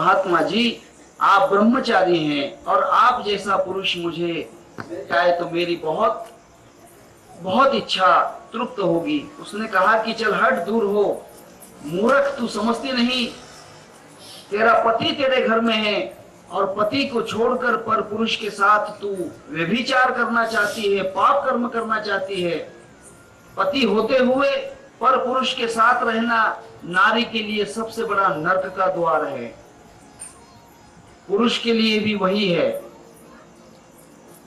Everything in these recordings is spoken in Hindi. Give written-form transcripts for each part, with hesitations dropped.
महात्मा जी आप ब्रह्मचारी हैं और आप जैसा पुरुष मुझे मिल जाए तो मेरी बहुत बहुत इच्छा तृप्त होगी। उसने कहा कि चल हट, दूर हो, मूर्ख, तू समझती नहीं, तेरा पति तेरे घर में है और पति को छोड़कर पर पुरुष के साथ तू व्यभिचार करना चाहती है, पाप कर्म करना चाहती है। पति होते हुए पर पुरुष के साथ रहना नारी के लिए सबसे बड़ा नरक का द्वार है, पुरुष के लिए भी वही है।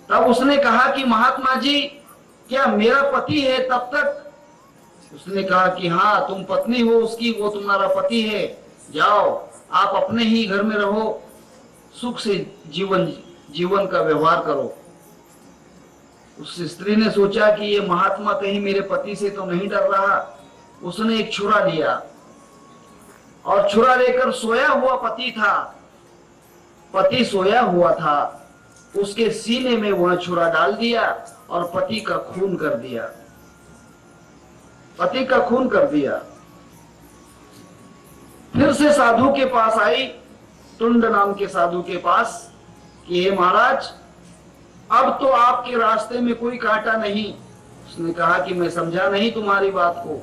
तब उसने कहा कि महात्मा जी क्या मेरा पति है तब तक? उसने कहा कि हाँ, तुम पत्नी हो उसकी, वो तुम्हारा पति है, जाओ आप अपने ही घर में रहो, सुख से जीवन का व्यवहार करो। उस स्त्री ने सोचा कि ये महात्मा कहीं मेरे पति से तो नहीं डर रहा। उसने एक छुरा लिया और छुरा लेकर, सोया हुआ पति था, पति सोया हुआ था, उसके सीने में वह छुरा डाल दिया और पति का खून कर दिया, पति का खून कर दिया। फिर से साधु के पास आई, टुंड नाम के साधु के पास, कि हे महाराज अब तो आपके रास्ते में कोई कांटा नहीं। उसने कहा कि मैं समझा नहीं तुम्हारी बात को,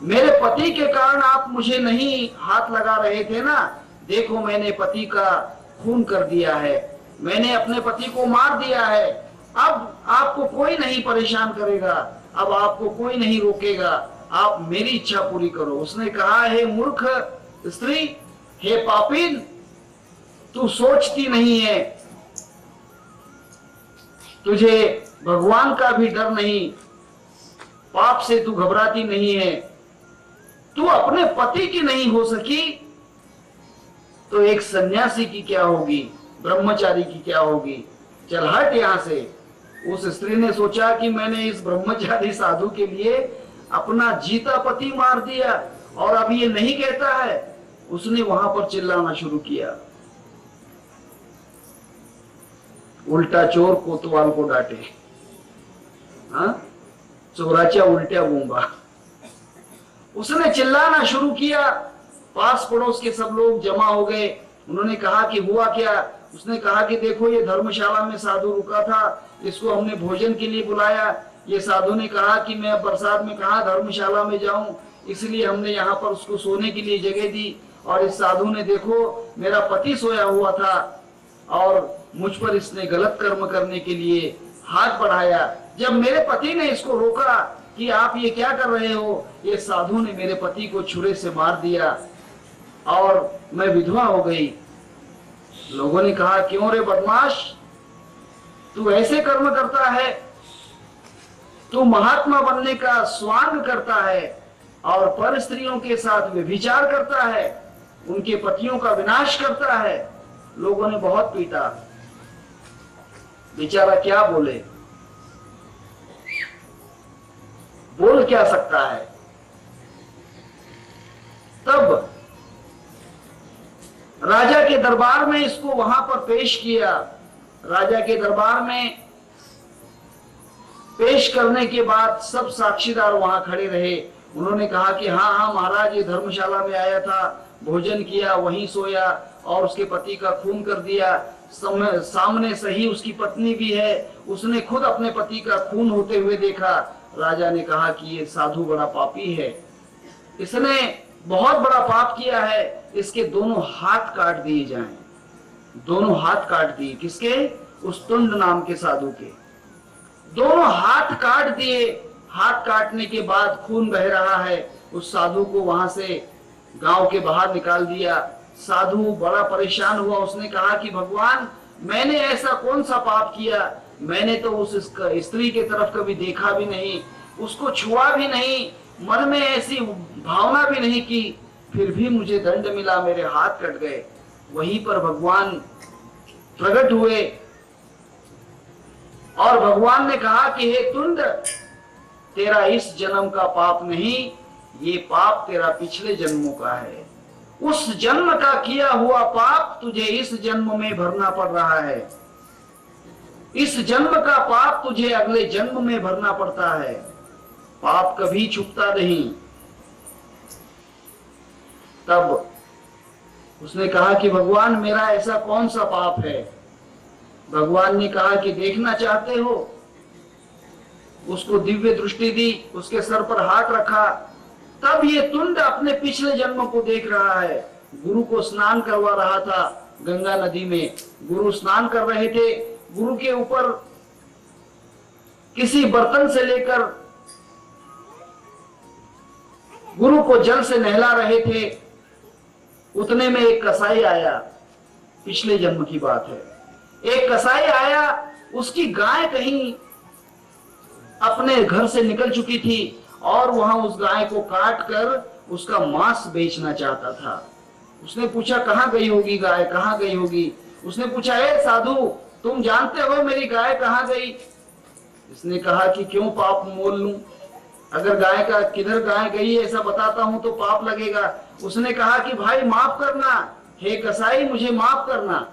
मेरे पति के कारण आप मुझे नहीं हाथ लगा रहे थे ना, देखो मैंने पति का खून कर दिया है, मैंने अपने पति को मार दिया है, अब आपको कोई नहीं परेशान करेगा, अब आपको कोई नहीं रोकेगा, आप मेरी इच्छा पूरी करो। उसने कहा हे मूर्ख स्त्री, हे पापीन, तू सोचती नहीं है, तुझे भगवान का भी डर नहीं, पाप से तू घबराती नहीं है, तू अपने पति की नहीं हो सकी तो एक सन्यासी की क्या होगी, ब्रह्मचारी की क्या होगी, चल हट यहां से। उस स्त्री ने सोचा कि मैंने इस ब्रह्मचारी साधु के लिए अपना जीता पति मार दिया और अब ये नहीं कहता है। उसने वहां पर चिल्लाना शुरू किया, उल्टा चोर कोतवाल को डांटे, हाँ, चोराच्या उल्ट्या बोंबा। उसने चिल्लाना शुरू किया, पास पड़ोस के सब लोग जमा हो गए। उन्होंने कहा कि हुआ क्या? उसने कहा कि देखो ये धर्मशाला में साधु रुका था, इसको हमने भोजन के लिए बुलाया, ये साधु ने कहा कि मैं बरसात में कहाँ धर्मशाला में जाऊं, इसलिए हमने यहाँ पर उसको सोने के लिए जगह दी, और इस साधु ने देखो मेरा पति सोया हुआ था और मुझ पर इसने गलत कर्म करने के लिए हाथ बढ़ाया। जब मेरे पति ने इसको रोका कि आप ये क्या कर रहे हो, ये साधु ने मेरे पति को छुरे से मार दिया और मैं विधवा हो गई। लोगों ने कहा क्यों रे बदमाश, तू ऐसे कर्म करता है, तू महात्मा बनने का स्वांग करता है और पर स्त्रियों के साथ व्यभिचार करता है, उनके पतियों का विनाश करता है। लोगों ने बहुत पीटा, बेचारा क्या बोले, बोल क्या सकता है। तब राजा के दरबार में इसको वहां पर पेश किया। राजा के दरबार में पेश करने के बाद सब साक्षीदार वहां खड़े रहे। उन्होंने कहा कि हाँ हाँ महाराज, ये धर्मशाला में आया था, भोजन किया, वहीं सोया और उसके पति का खून कर दिया। सामने सही उसकी पत्नी भी है, उसने खुद अपने पति का खून होते हुए देखा। राजा ने कहा कि ये साधु बड़ा पापी है, इसने बहुत बड़ा पाप किया है, इसके दोनों हाथ काट दिए जाएं। दोनों हाथ काट दिए, किसके? उस टुंड नाम के साधु के दोनों हाथ काट दिए। हाथ काटने के बाद खून बह रहा है। उस साधु को वहां से गांव के बाहर निकाल दिया। साधु बड़ा परेशान हुआ, उसने कहा कि भगवान, मैंने ऐसा कौन सा पाप किया, मैंने तो उस स्त्री के तरफ कभी देखा भी नहीं, उसको छुआ भी नहीं, मन में ऐसी भावना भी नहीं की, फिर भी मुझे दंड मिला, मेरे हाथ कट गए। वहीं पर भगवान प्रकट हुए और भगवान ने कहा कि हे टुंड, तेरा इस जन्म का पाप नहीं, ये पाप तेरा पिछले जन्मों का है। उस जन्म का किया हुआ पाप तुझे इस जन्म में भरना पड़ रहा है, इस जन्म का पाप तुझे अगले जन्म में भरना पड़ता है। पाप कभी छुपता नहीं। तब उसने कहा कि भगवान मेरा ऐसा कौन सा पाप है? भगवान ने कहा कि देखना चाहते हो? उसको दिव्य दृष्टि दी, उसके सर पर हाथ रखा। तब ये तुंड अपने पिछले जन्म को देख रहा है। गुरु को स्नान करवा रहा था गंगा नदी में। गुरु स्नान कर रहे थे, गुरु के ऊपर किसी बर्तन से लेकर गुरु को जल से नहला रहे थे। उतने में एक कसाई आया, पिछले जन्म की बात है। एक कसाई आया, उसकी गाय कहीं अपने घर से निकल चुकी थी और वहां उस गाय को काट कर उसका मांस बेचना चाहता था। उसने पूछा कहां गई होगी गाय, कहां गई होगी? उसने पूछा, ए साधु, तुम जानते हो मेरी गाय कहां गई? इसने कहा कि क्यों पाप मोल लूं? अगर गाय का किधर गाय गई है ऐसा बताता हूं तो पाप लगेगा। उसने कहा कि भाई माफ करना, हे कसाई मुझे माफ करना।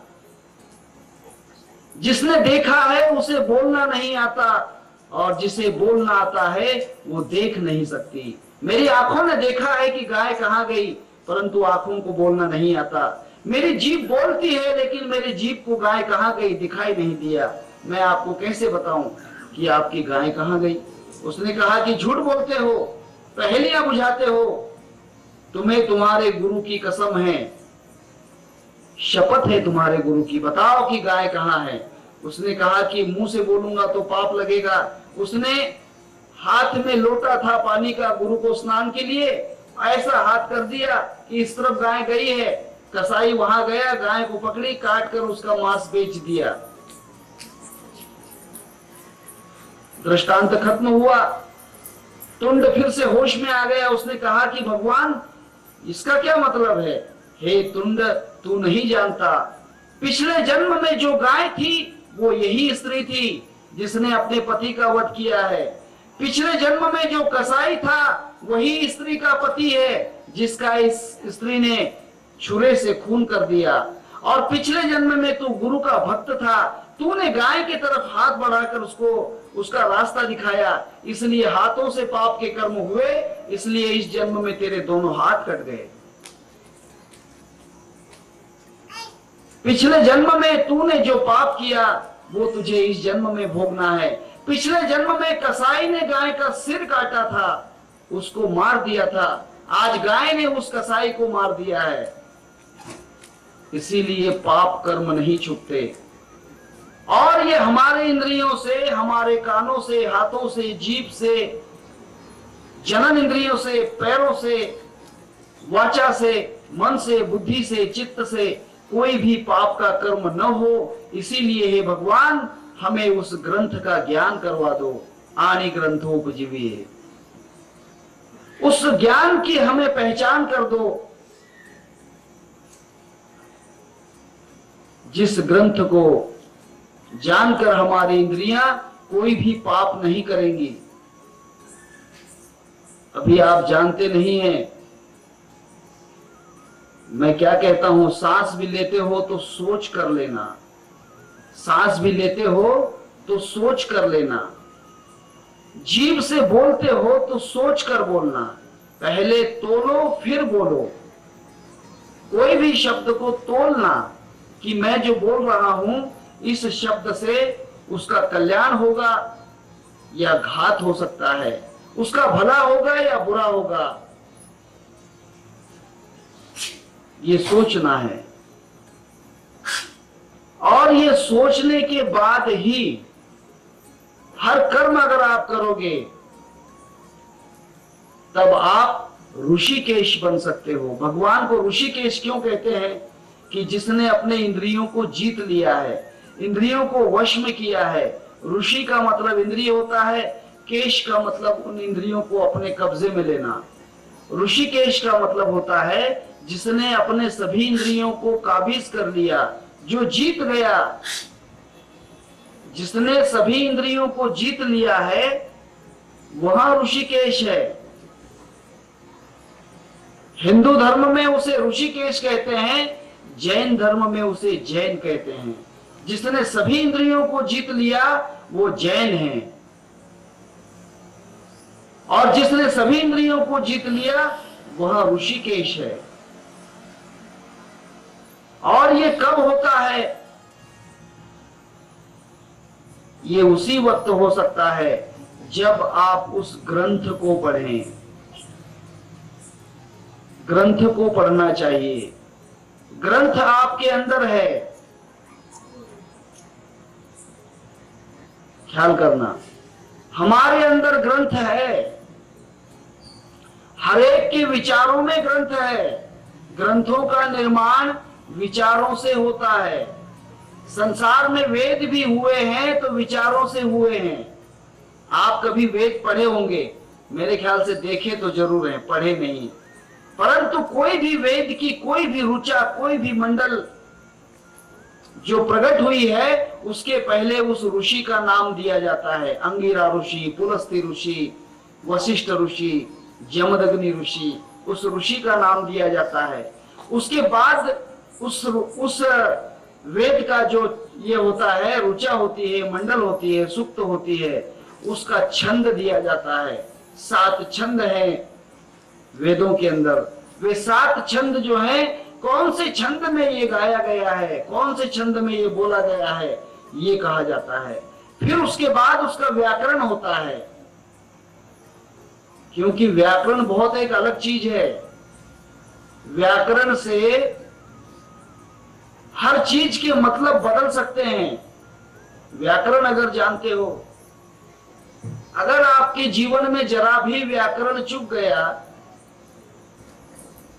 जिसने देखा है उसे बोलना नहीं आता, और जिसे बोलना आता है वो देख नहीं सकती। मेरी आंखों ने देखा है कि गाय कहां गई, परंतु आंखों को बोलना नहीं आता। मेरी जीभ बोलती है, लेकिन मेरी जीभ को गाय कहां गई दिखाई नहीं दिया। मैं आपको कैसे बताऊं कि आपकी गाय कहां गई? उसने कहा कि झूठ बोलते हो, पहेलियां बुझाते हो, तुम्हें तुम्हारे गुरु की कसम है, शपथ है तुम्हारे गुरु की, बताओ कि गाय कहां है? उसने कहा कि मुंह से बोलूंगा तो पाप लगेगा। उसने हाथ में लोटा था पानी का गुरु को स्नान के लिए, ऐसा हाथ कर दिया कि इस तरफ गाय गई है। कसाई वहां गया, गाय को पकड़ी, काट कर उसका मांस बेच दिया। दृष्टांत खत्म हुआ। तुंड फिर से होश में आ गया। उसने कहा कि भगवान इसका क्या मतलब है? हे तुंड, तू नहीं जानता, पिछले जन्म में जो गाय थी वो यही स्त्री थी जिसने अपने पति का वध किया है। पिछले जन्म में जो कसाई था वही स्त्री का पति है जिसका इस स्त्री ने छुरे से खून कर दिया। और पिछले जन्म में तू गुरु का भक्त था, तूने गाय की तरफ हाथ बढ़ाकर उसको उसका रास्ता दिखाया, इसलिए हाथों से पाप के कर्म हुए, इसलिए इस जन्म में तेरे दोनों हाथ कट गए। पिछले जन्म में तूने जो पाप किया वो तुझे इस जन्म में भोगना है। पिछले जन्म में कसाई ने गाय का सिर काटा था, उसको मार दिया था, आज गाय ने उस कसाई को मार दिया है। इसीलिए पाप कर्म नहीं छूटते। और ये हमारे इंद्रियों से, हमारे कानों से, हाथों से, जीभ से, जनन इंद्रियों से, पैरों से, वाचा से, मन से, बुद्धि से, चित्त से कोई भी पाप का कर्म न हो। इसीलिए हे भगवान हमें उस ग्रंथ का ज्ञान करवा दो। आनि ग्रंथोपजीवी, उस ज्ञान की हमें पहचान कर दो, जिस ग्रंथ को जानकर हमारी इंद्रियां कोई भी पाप नहीं करेंगी। अभी आप जानते नहीं हैं मैं क्या कहता हूं, सांस भी लेते हो तो सोच कर लेना, सांस भी लेते हो तो सोच कर लेना, जीभ से बोलते हो तो सोच कर बोलना, पहले तोलो फिर बोलो। कोई भी शब्द को तोलना कि मैं जो बोल रहा हूं इस शब्द से उसका कल्याण होगा या घात हो सकता है, उसका भला होगा या बुरा होगा, ये सोचना है। और ये सोचने के बाद ही हर कर्म अगर आप करोगे तब आप ऋषिकेश बन सकते हो। भगवान को ऋषिकेश क्यों कहते हैं? कि जिसने अपने इंद्रियों को जीत लिया है, इंद्रियों को वश में किया है। ऋषि का मतलब इंद्रिय होता है, केश का मतलब उन इंद्रियों को अपने कब्जे में लेना। ऋषिकेश का मतलब होता है जिसने अपने सभी इंद्रियों को काबीज कर लिया, जो जीत गया। जिसने सभी इंद्रियों को जीत लिया है वहां ऋषिकेश है। हिंदू धर्म में उसे ऋषिकेश कहते हैं, जैन धर्म में उसे जैन कहते हैं। जिसने सभी इंद्रियों को जीत लिया वो जैन है, और जिसने सभी इंद्रियों को जीत लिया वह ऋषिकेश है। और ये कब होता है? ये उसी वक्त हो सकता है जब आप उस ग्रंथ को पढ़ें। ग्रंथ को पढ़ना चाहिए। ग्रंथ आपके अंदर है, ख्याल करना, हमारे अंदर ग्रंथ है। हर एक के विचारों में ग्रंथ है। ग्रंथों का निर्माण विचारों से होता है। संसार में वेद भी हुए हैं तो विचारों से हुए हैं। आप कभी वेद पढ़े होंगे? मेरे ख्याल से देखे तो जरूर हैं, पढ़े नहीं। परंतु कोई भी वेद की कोई भी ऋचा, कोई भी मंडल जो प्रकट हुई है, उसके पहले उस ऋषि का नाम दिया जाता है। अंगिरा ऋषि, पुलस्त्य ऋषि, वशिष्ठ ऋषि, जमदग्नि ऋषि, उस ऋषि का नाम दिया जाता है। उसके बाद उस वेद का जो ये होता है, ऋचा होती है, मंडल होती है, सूक्त होती है, उसका छंद दिया जाता है। 7 छंद हैं वेदों के अंदर। वे 7 छंद जो हैं, कौन से छंद में ये गाया गया है, कौन से छंद में ये बोला गया है, ये कहा जाता है। फिर उसके बाद उसका व्याकरण होता है, क्योंकि व्याकरण बहुत एक अलग चीज है। व्याकरण से हर चीज के मतलब बदल सकते हैं। व्याकरण अगर जानते हो, अगर आपके जीवन में जरा भी व्याकरण चूक गया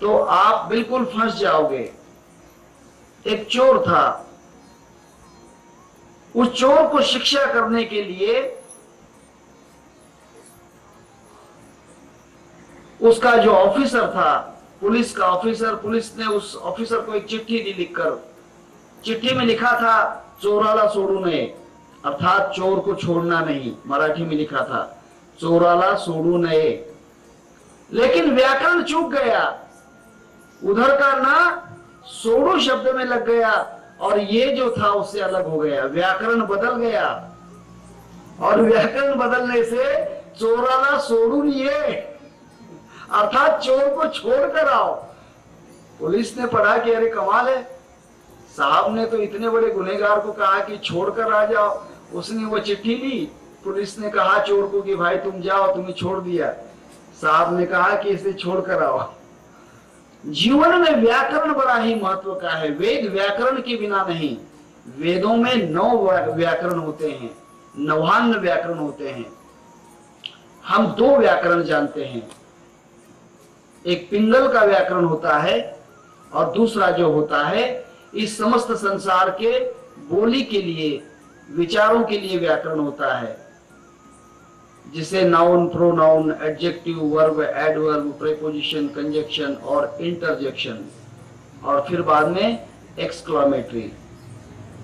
तो आप बिल्कुल फंस जाओगे। एक चोर था, उस चोर को शिक्षा करने के लिए उसका जो ऑफिसर था, पुलिस का ऑफिसर, पुलिस ने उस ऑफिसर को एक चिट्ठी दी लिखकर। चिट्ठी में लिखा था चोराला सोडू नये, अर्थात चोर को छोड़ना नहीं। मराठी में लिखा था चोराला सोडू नये, लेकिन व्याकरण चूक गया। उधर का ना सोडू शब्द में लग गया और ये जो था उससे अलग हो गया, व्याकरण बदल गया। और व्याकरण बदलने से चोराला सोडू नये, अर्थात चोर को छोड़कर आओ। पुलिस ने पढ़ा कि अरे कमाल है, साहब ने तो इतने बड़े गुनहगार को कहा कि छोड़कर आ जाओ। उसने वो चिट्ठी ली, पुलिस ने कहा चोर को कि भाई तुम जाओ, तुम्हें छोड़ दिया। साहब ने कहा कि इसे छोड़कर आओ। जीवन में व्याकरण बड़ा ही महत्व का है। वेद व्याकरण के बिना नहीं। वेदों में 9 व्याकरण होते हैं, 9 व्याकरण होते हैं। हम 2 व्याकरण जानते हैं। एक पिंगल का व्याकरण होता है और दूसरा जो होता है इस समस्त संसार के बोली के लिए, विचारों के लिए व्याकरण होता है, जिसे noun, pronoun, adjective, verb, adverb, preposition, conjunction और इंटरजेक्शन, और फिर बाद में एक्सक्लेमेटरी,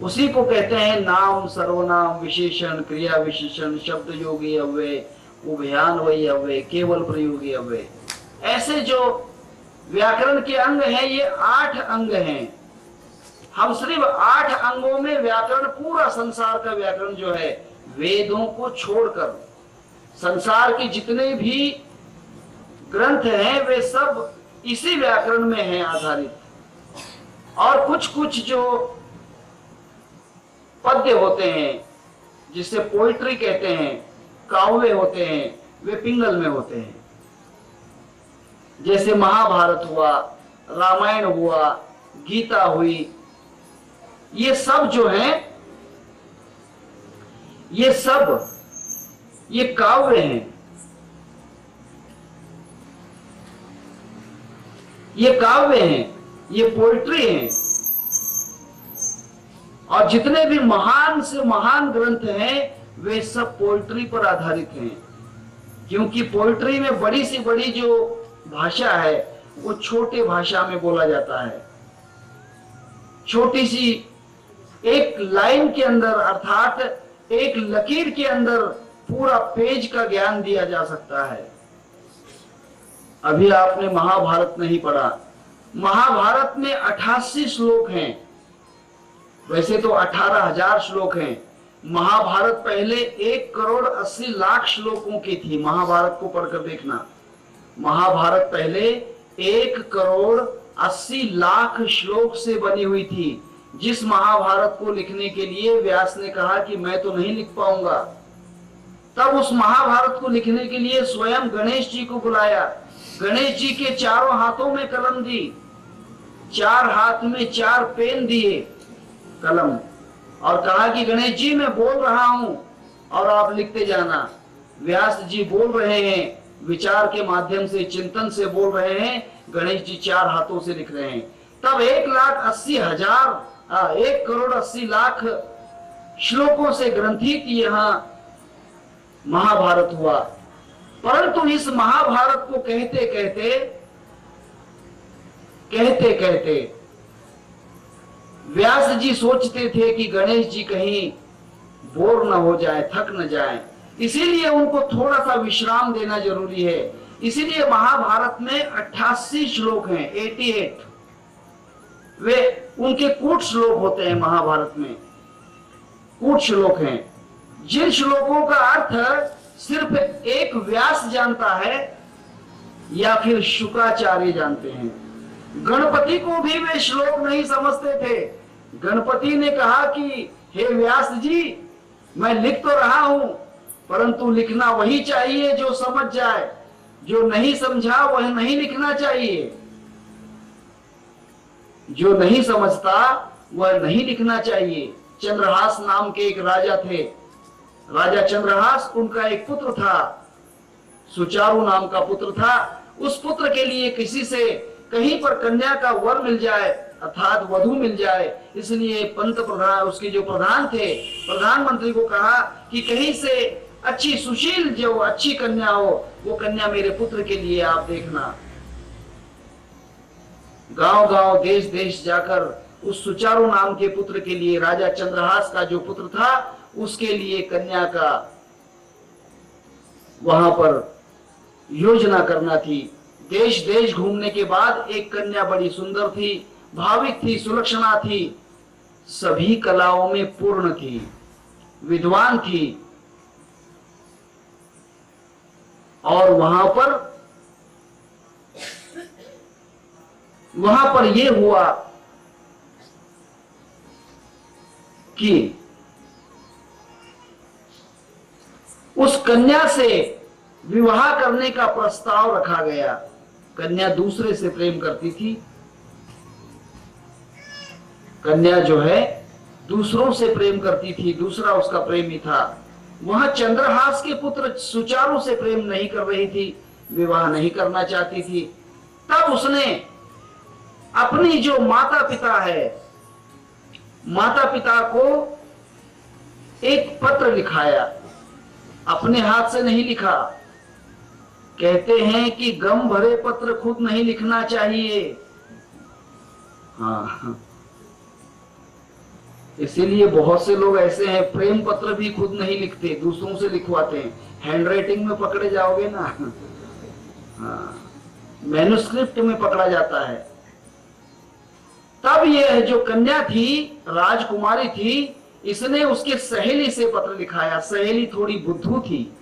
उसी को कहते हैं नाम, सर्वनाम, विशेषण, क्रिया विशेषण, शब्द योगी अव्यय, उभयान्वयी अव्यय, केवल प्रयोगी अव्यय। ऐसे जो व्याकरण के अंग हैं, ये 8 अंग हैं। हम सिर्फ 8 अंगों में व्याकरण, पूरा संसार का व्याकरण जो है, वेदों को छोड़कर संसार के जितने भी ग्रंथ हैं वे सब इसी व्याकरण में हैं आधारित। और कुछ कुछ जो पद्य होते हैं, जिसे पोइट्री कहते हैं, काव्य होते हैं, वे पिंगल में होते हैं। जैसे महाभारत हुआ, रामायण हुआ, गीता हुई, ये सब जो हैं, ये सब ये काव्य हैं, ये काव्य हैं, ये पोइट्री हैं। और जितने भी महान से महान ग्रंथ हैं वे सब पोइट्री पर आधारित हैं, क्योंकि पोइट्री में बड़ी से बड़ी जो भाषा है वो छोटे भाषा में बोला जाता है। छोटी सी एक लाइन के अंदर, अर्थात एक लकीर के अंदर पूरा पेज का ज्ञान दिया जा सकता है। अभी आपने महाभारत नहीं पढ़ा। महाभारत में 88 श्लोक हैं, वैसे तो 18,000 श्लोक हैं। महाभारत पहले 1,80,00,000 श्लोकों की थी। महाभारत को पढ़कर देखना, महाभारत पहले 80 लाख श्लोक से बनी हुई थी। जिस महाभारत को लिखने के लिए व्यास ने कहा कि मैं तो नहीं लिख पाऊंगा, तब उस महाभारत को लिखने के लिए स्वयं गणेश जी को बुलाया। गणेश जी के चारों हाथों में कलम दी, 4 हाथ में 4 पेन दिए कलम, और कहा कि गणेश जी मैं बोल रहा हूं और आप लिखते जाना। व्यास जी बोल रहे हैं, विचार के माध्यम से, चिंतन से बोल रहे हैं, गणेश जी 4 हाथों से लिख रहे हैं। तब 1,80,000 श्लोकों से ग्रंथित यहां महाभारत हुआ। परंतु इस महाभारत को कहते कहते व्यास जी सोचते थे कि गणेश जी कहीं बोर न हो जाए, थक न जाए, इसीलिए उनको थोड़ा सा विश्राम देना जरूरी है। इसीलिए महाभारत में 88 श्लोक हैं, 88। वे उनके कूट श्लोक होते हैं। महाभारत में कूट श्लोक हैं, जिन श्लोकों का अर्थ सिर्फ एक व्यास जानता है या फिर शुक्राचार्य जानते हैं। गणपति को भी वे श्लोक नहीं समझते थे। गणपति ने कहा कि हे व्यास जी, मैं लिख तो रहा हूं, परंतु लिखना वही चाहिए जो समझ जाए, जो नहीं समझा वह नहीं लिखना चाहिए। जो नहीं समझता वह नहीं लिखना चाहिए। चंद्रहास नाम के एक राजा थे, राजा चंद्रहास, उनका एक पुत्र था, सुचारु नाम का पुत्र था। उस पुत्र के लिए किसी से कहीं पर कन्या का वर मिल जाए, अर्थात वधू मिल जाए, इसलिए पंत प्रधान, उसके जो प्रधान थे, प्रधानमंत्री को कहा कि कहीं से अच्छी सुशील जो अच्छी कन्या हो, वो कन्या मेरे पुत्र के लिए आप देखना। गांव गांव देश देश जाकर उस सुचारु नाम के पुत्र के लिए, राजा चंद्रहास का जो पुत्र था, उसके लिए कन्या का वहां पर योजना करना थी। देश देश घूमने के बाद एक कन्या बड़ी सुंदर थी, भाविक थी, सुलक्षणा थी, सभी कलाओं में पूर्ण थी, विद्वान थी। और वहां पर यह हुआ कि उस कन्या से विवाह करने का प्रस्ताव रखा गया। कन्या दूसरे से प्रेम करती थी। कन्या जो है दूसरों से प्रेम करती थी, दूसरा उसका प्रेमी था। वहां चंद्रहास के पुत्र सुचारु से प्रेम नहीं कर रही थी, विवाह नहीं करना चाहती थी। तब उसने अपनी जो माता पिता है, माता पिता को एक पत्र लिखाया, अपने हाथ से नहीं लिखा। कहते हैं कि गम भरे पत्र खुद नहीं लिखना चाहिए। हाँ, इसीलिए बहुत से लोग ऐसे हैं, प्रेम पत्र भी खुद नहीं लिखते, दूसरों से लिखवाते हैं। हैंडराइटिंग में पकड़े जाओगे ना, हाँ, मैन्युस्क्रिप्ट में पकड़ा जाता है। तब यह जो कन्या थी, राजकुमारी थी, इसने उसके सहेली से पत्र लिखाया। सहेली थोड़ी बुद्धू थी।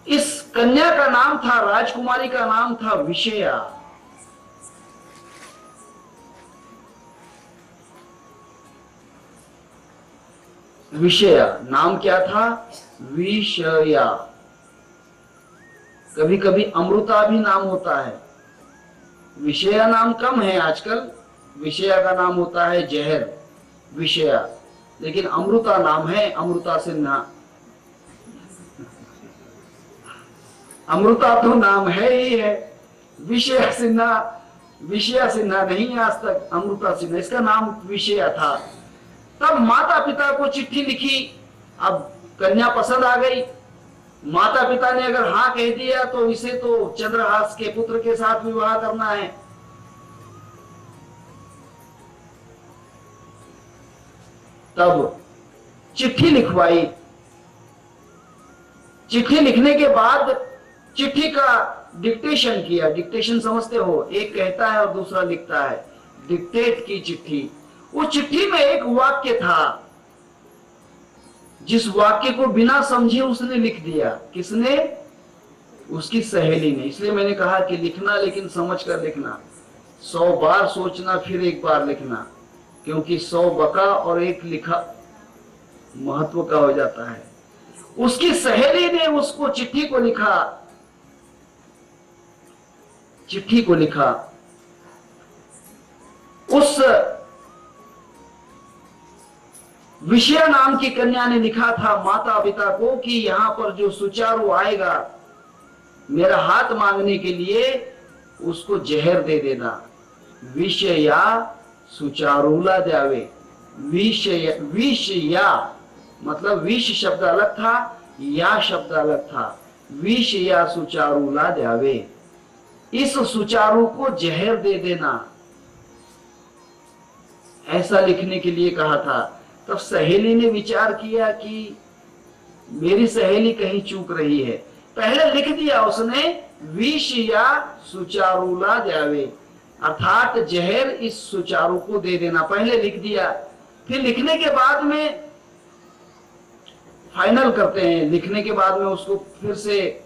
इस कन्या का नाम था, राजकुमारी का नाम था विषया। विषया नाम क्या था? विषया। कभी कभी अमृता भी नाम होता है। विषया नाम कम है आजकल, विषया का नाम होता है जहर, विषया। लेकिन अमृता नाम है, अमृता सिन्हा। अमृता तो नाम है ही है, विषया सिन्हा, विषया सिन्हा नहीं आज तक, अमृता सिन्हा इसका नाम विषया था। तब माता पिता को चिट्ठी लिखी। अब कन्या पसंद आ गई। माता पिता ने अगर हाँ कह दिया तो इसे तो चंद्रहास के पुत्र के साथ विवाह करना है। तब चिट्ठी लिखवाई। चिट्ठी लिखने के बाद चिट्ठी का डिक्टेशन किया। डिक्टेशन समझते हो, एक कहता है और दूसरा लिखता है। डिक्टेट की चिट्ठी। उस चिट्ठी में एक वाक्य था, जिस वाक्य को बिना समझे उसने लिख दिया। किसने? उसकी सहेली ने। इसलिए मैंने कहा कि लिखना लेकिन समझ कर लिखना, 100 बार सोचना फिर एक बार लिखना, क्योंकि 100 बका और एक लिखा महत्व का हो जाता है। उसकी सहेली ने उसको चिट्ठी को लिखा, चिट्ठी को लिखा। उस विषया नाम की कन्या ने लिखा था माता पिता को कि यहां पर जो सुचारू आएगा मेरा हाथ मांगने के लिए, उसको जहर दे देना। विष या सुचारूला द्यावे। विष या मतलब विष शब्द अलग था, या शब्द अलग था। विष या सुचारूला द्यावे, इस सुचारू को जहर दे देना, ऐसा लिखने के लिए कहा था। तब सहेली ने विचार किया कि मेरी सहेली कहीं चूक रही है। पहले लिख दिया उसने विष या सुचारूला द्यावे, अर्थात जहर इस सुचारू को दे देना, पहले लिख दिया। फिर लिखने के बाद में फाइनल करते हैं, लिखने के बाद में उसको फिर से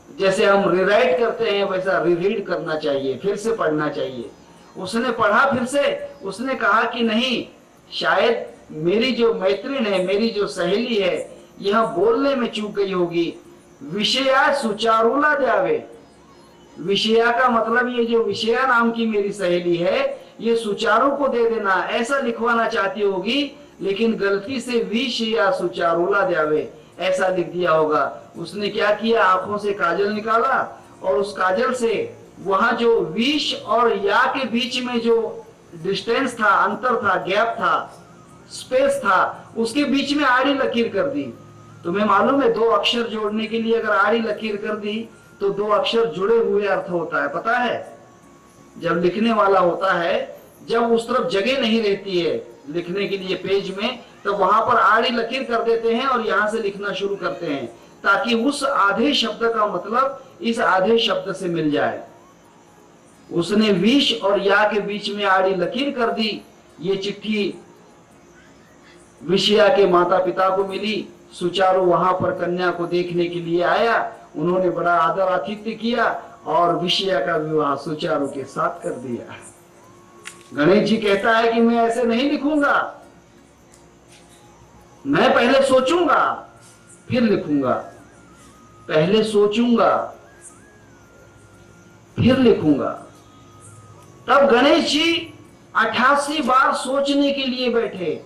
जैसे हम रिराइट करते हैं वैसा रीरीड करना चाहिए, फिर से पढ़ना चाहिए। उसने पढ़ा फिर से, उसने कहा कि नहीं, शायद मेरी जो मैत्रिण है, मेरी जो सहेली है, यह बोलने में चूक गई होगी। विषया सुचारूला द्यावे, विषया का मतलब ये जो विषया नाम की मेरी सहेली है, ये सुचारू को दे देना, ऐसा लिखवाना चाहती होगी, लेकिन गलती से विष या सुचारूला द्यावे ऐसा लिख दिया होगा। उसने क्या किया, आंखों से काजल निकाला और उस काजल से वहां जो विष और या के बीच में जो डिस्टेंस था, अंतर था, गैप था, स्पेस था, उसके बीच में आड़ी लकीर कर दी। तुम्हें मालूम है, 2 अक्षर जोड़ने के लिए अगर आड़ी लकीर कर दी तो 2 अक्षर जुड़े हुए अर्थ होता है, पता है। जब लिखने वाला होता है, जब उस तरफ जगह नहीं रहती है लिखने के लिए पेज में, तो वहां पर आड़ी लकीर कर देते हैं और यहां से लिखना शुरू करते हैं, ताकि उस आधे शब्द का मतलब इस आधे शब्द से मिल जाए। उसने विष और या के बीच में आड़ी लकीर कर दी। ये चिट्ठी विषया के माता पिता को मिली। सुचारू वहां पर कन्या को देखने के लिए आया, उन्होंने बड़ा आदर आतिथ्य किया और विषया का विवाह सुचारू के साथ कर दिया। गणेश जी कहता है कि मैं ऐसे नहीं लिखूंगा, मैं पहले सोचूंगा फिर लिखूंगा, पहले सोचूंगा फिर लिखूंगा। तब गणेश जी 88 बार सोचने के लिए बैठे।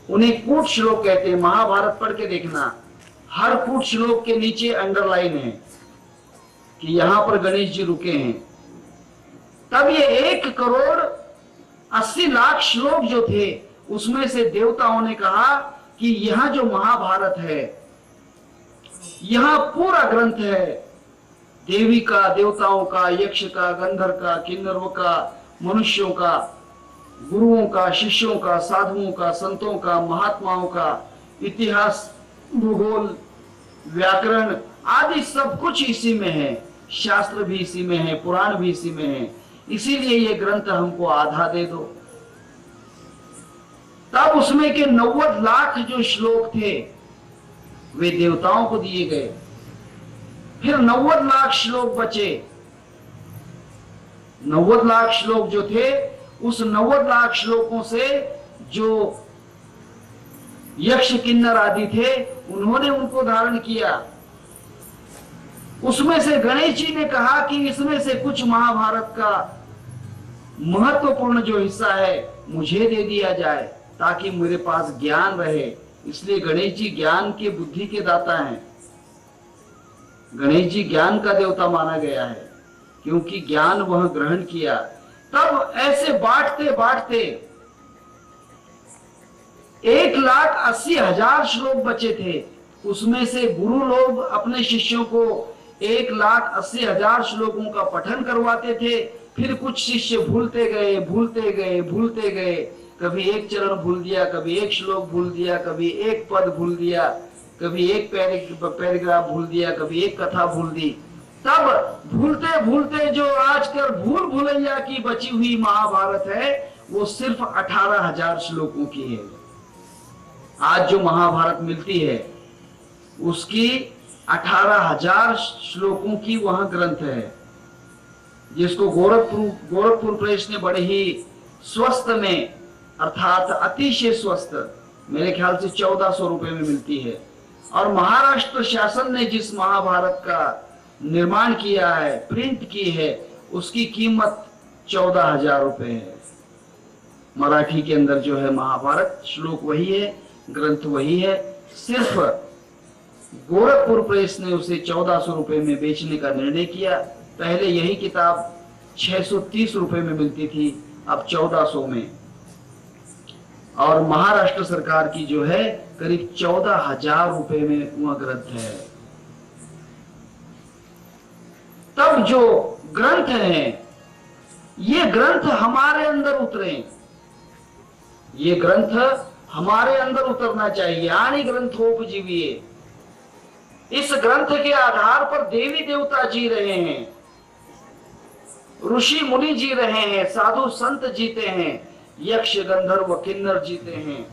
उन्हें कूट श्लोक कहते हैं, महाभारत पढ़ के देखना, हर कूट श्लोक के नीचे अंडरलाइन है कि यहां पर गणेश जी रुके हैं। तब ये 1,80,00,000 श्लोक जो थे, उसमें से देवताओं ने कहा कि यहां जो महाभारत है, यहां पूरा ग्रंथ है, देवी का, देवताओं का, यक्ष का, गंधर्व का, किन्नरों का, मनुष्यों का, गुरुओं का, शिष्यों का, साधुओं का, संतों का, महात्माओं का, इतिहास, भूगोल, व्याकरण आदि सब कुछ इसी में है, शास्त्र भी इसी में है, पुराण भी इसी में है, इसीलिए ये ग्रंथ हमको आधा दे दो। तब उसमें के 90 लाख जो श्लोक थे वे देवताओं को दिए गए। फिर 90 लाख श्लोक बचे। 90 लाख श्लोक जो थे, उस 90 लाख श्लोकों से जो यक्ष किन्नर आदि थे, उन्होंने उनको धारण किया। उसमें से गणेश जी ने कहा कि इसमें से कुछ महाभारत का महत्वपूर्ण जो हिस्सा है मुझे दे दिया जाए, ताकि मेरे पास ज्ञान रहे। इसलिए गणेश जी ज्ञान के, बुद्धि के दाता हैं। गणेश जी ज्ञान का देवता माना गया है, क्योंकि ज्ञान वह ग्रहण किया। तब ऐसे बांटते बांटते 1,80,000 श्लोक बचे थे। उसमें से गुरु लोग अपने शिष्यों को 1,80,000 श्लोकों का पठन करवाते थे। फिर कुछ शिष्य भूलते गए, भूलते गए, भूलते गए। कभी एक चरण भूल दिया, कभी एक श्लोक भूल दिया, कभी एक पद भूल दिया, कभी एक पैराग्राफ भूल दिया, कभी एक कथा भूल दी। तब भूलते भूलते जो आजकल भूल भुलैया की बची हुई महाभारत है, वो सिर्फ 18,000 श्लोकों की है। आज जो महाभारत मिलती है उसकी 18,000 श्लोकों की वहां ग्रंथ है, जिसको गोरखपुर प्रेस ने बड़े ही स्वस्थ में, अर्थात अतिशय स्वस्थ, मेरे ख्याल से 1400 रुपए में मिलती है। और महाराष्ट्र शासन ने जिस महाभारत का निर्माण किया है, प्रिंट की है, उसकी कीमत 14,000 रुपए है। मराठी के अंदर जो है महाभारत, श्लोक वही है, ग्रंथ वही है, सिर्फ गोरखपुर प्रेस ने उसे 1400 रुपए में बेचने का निर्णय किया। पहले यही किताब 630 रुपए में मिलती थी, अब 1400 में। और महाराष्ट्र सरकार की जो है करीब 14,000 रुपए में वह ग्रंथ है। तब जो ग्रंथ हैं, ये ग्रंथ हमारे अंदर उतरे, ये ग्रंथ हमारे अंदर उतरना चाहिए। आनी ग्रंथोपजीविये, इस ग्रंथ के आधार पर देवी देवता जी रहे हैं, ऋषि मुनि जी रहे हैं, साधु संत जीते हैं, यक्ष गंधर्व किन्नर जीते हैं।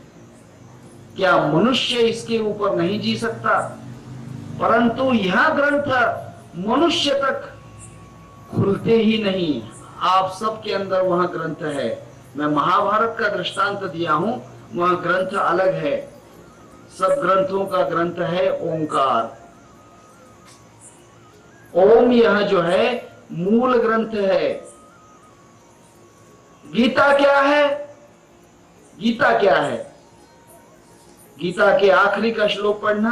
क्या मनुष्य इसके ऊपर नहीं जी सकता? परंतु यह ग्रंथ मनुष्य तक खुलते ही नहीं। आप सबके अंदर वह ग्रंथ है। मैं महाभारत का दृष्टांत दिया हूं, वह ग्रंथ अलग है। सब ग्रंथों का ग्रंथ है ओंकार। ओम यह जो है मूल ग्रंथ है। गीता क्या है? गीता क्या है? गीता के आखिरी का श्लोक पढ़ना,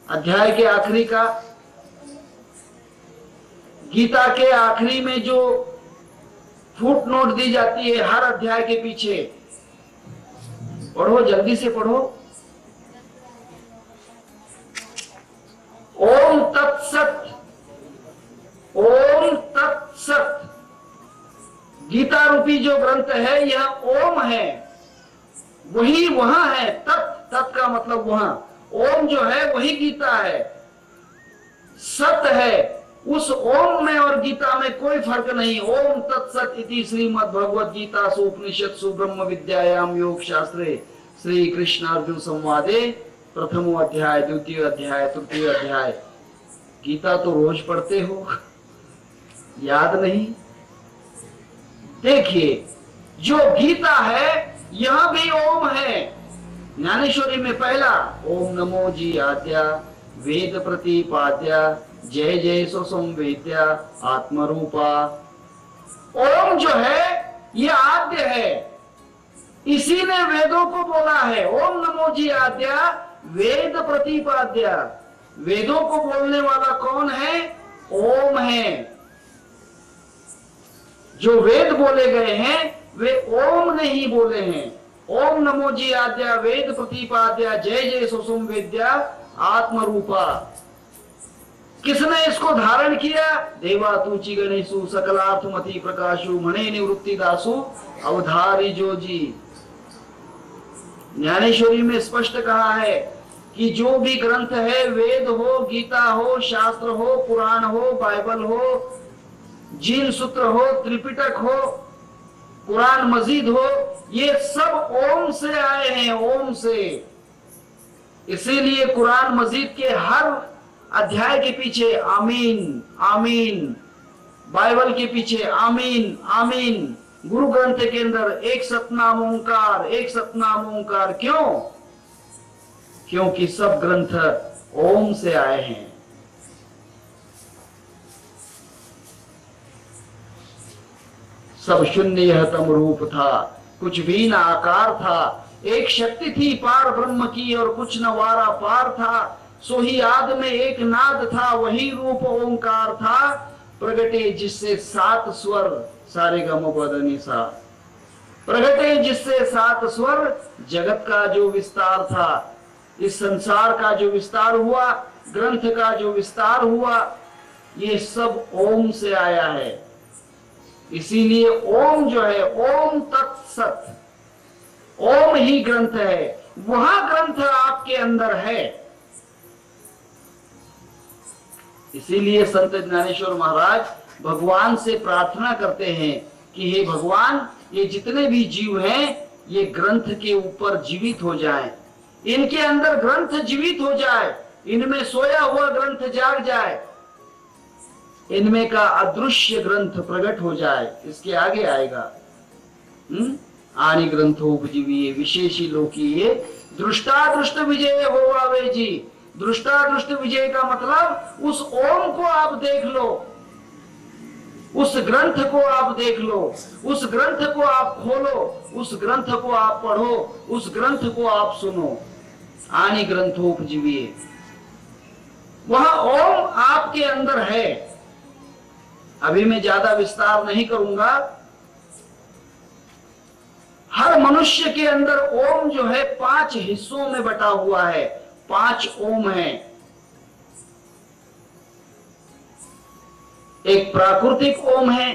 अध्याय के आखिरी का। गीता के आखिरी में जो फुट नोट दी जाती है हर अध्याय के पीछे, पढ़ो, जल्दी से पढ़ो। ओम तत्सत, ओम तत्सत। गीता रूपी जो ग्रंथ है यह ओम है, वही वहां है। तत् का मतलब वहां, ओम जो है वही गीता है, सत है। उस ओम में और गीता में कोई फर्क नहीं। ओम तत्सत इति श्रीमद् भगवद गीता उपनिषत्सु ब्रह्म विद्यायाम योग शास्त्रे श्री कृष्ण अर्जुन संवादे प्रथमो अध्याय, द्वितीय अध्याय, तृतीय अध्याय। गीता तो रोज पढ़ते हो, याद नहीं? देखिए, जो गीता है यह भी ओम है। ज्ञानेश्वरी में पहला ओम नमो जी आद्या वेद प्रतिपाद्या जय जय सो संवेद्या आत्मरूपा। ओम जो है ये आद्य है, इसी ने वेदों को बोला है। ओम नमो जी आद्या वेद प्रतिपाद्या। वेदों को बोलने वाला कौन है? ओम है। जो वेद बोले गए हैं वे ओम ने ही बोले हैं। ओम नमो जी आद्या वेद प्रतिपाद्या जय जय सो संवेद्या आत्मरूपा। किसने इसको धारण किया? देवातुची गणेशु सकलार्थमति प्रकाशु मणे निवृत्ति दासु अवधारी जोजी। ज्ञानेश्वरी में स्पष्ट कहा है कि जो भी ग्रंथ है, वेद हो, गीता हो, शास्त्र हो, पुराण हो, बाइबल हो, जीन सूत्र हो, त्रिपिटक हो, कुरान मजीद हो, ये सब ओम से आए हैं, ओम से। इसीलिए कुरान मजीद के हर अध्याय के पीछे आमीन आमीन, बाइबल के पीछे आमीन आमीन, गुरु ग्रंथ के अंदर एक सतनाम ओंकार, एक सतनाम ओंकार। क्यों? क्योंकि सब ग्रंथ ओम से आए हैं। सब शून्य यह तम रूप था, कुछ भी न आकार था। एक शक्ति थी पार ब्रह्म की और कुछ न वारा पार था। सो ही आद में एक नाद था, वही रूप ओंकार था। प्रगटे जिससे 7 स्वर, सारे गम बदनी सा। प्रगटे जिससे 7 स्वर, जगत का जो विस्तार था, इस संसार का जो विस्तार हुआ, ग्रंथ का जो विस्तार हुआ, ये सब ओम से आया है। इसीलिए ओम जो है, ओम तत्सत, ओम ही ग्रंथ है। वह ग्रंथ आपके अंदर है। इसीलिए संत ज्ञानेश्वर महाराज भगवान से प्रार्थना करते हैं कि हे भगवान, ये जितने भी जीव हैं ये ग्रंथ के ऊपर जीवित हो जाएं, इनके अंदर ग्रंथ जीवित हो जाए, इनमें सोया हुआ ग्रंथ जाग जाए, इनमें का अदृश्य ग्रंथ प्रकट हो जाए। इसके आगे आएगा आनि ग्रंथोपजीविये विशेषी लोकीये दृष्टादृष्ट विजय हो आवे जी। दृष्टादृष्ट विजय का मतलब उस ओम को आप देख लो, उस ग्रंथ को आप देख लो, उस ग्रंथ को आप खोलो, उस ग्रंथ को आप पढ़ो, उस ग्रंथ को आप सुनो। आनि ग्रंथोपजीविये, वह ओम आपके अंदर है। अभी मैं ज्यादा विस्तार नहीं करूंगा। हर मनुष्य के अंदर ओम जो है 5 हिस्सों में बटा हुआ है। 5 ओम है। एक प्राकृतिक ओम है,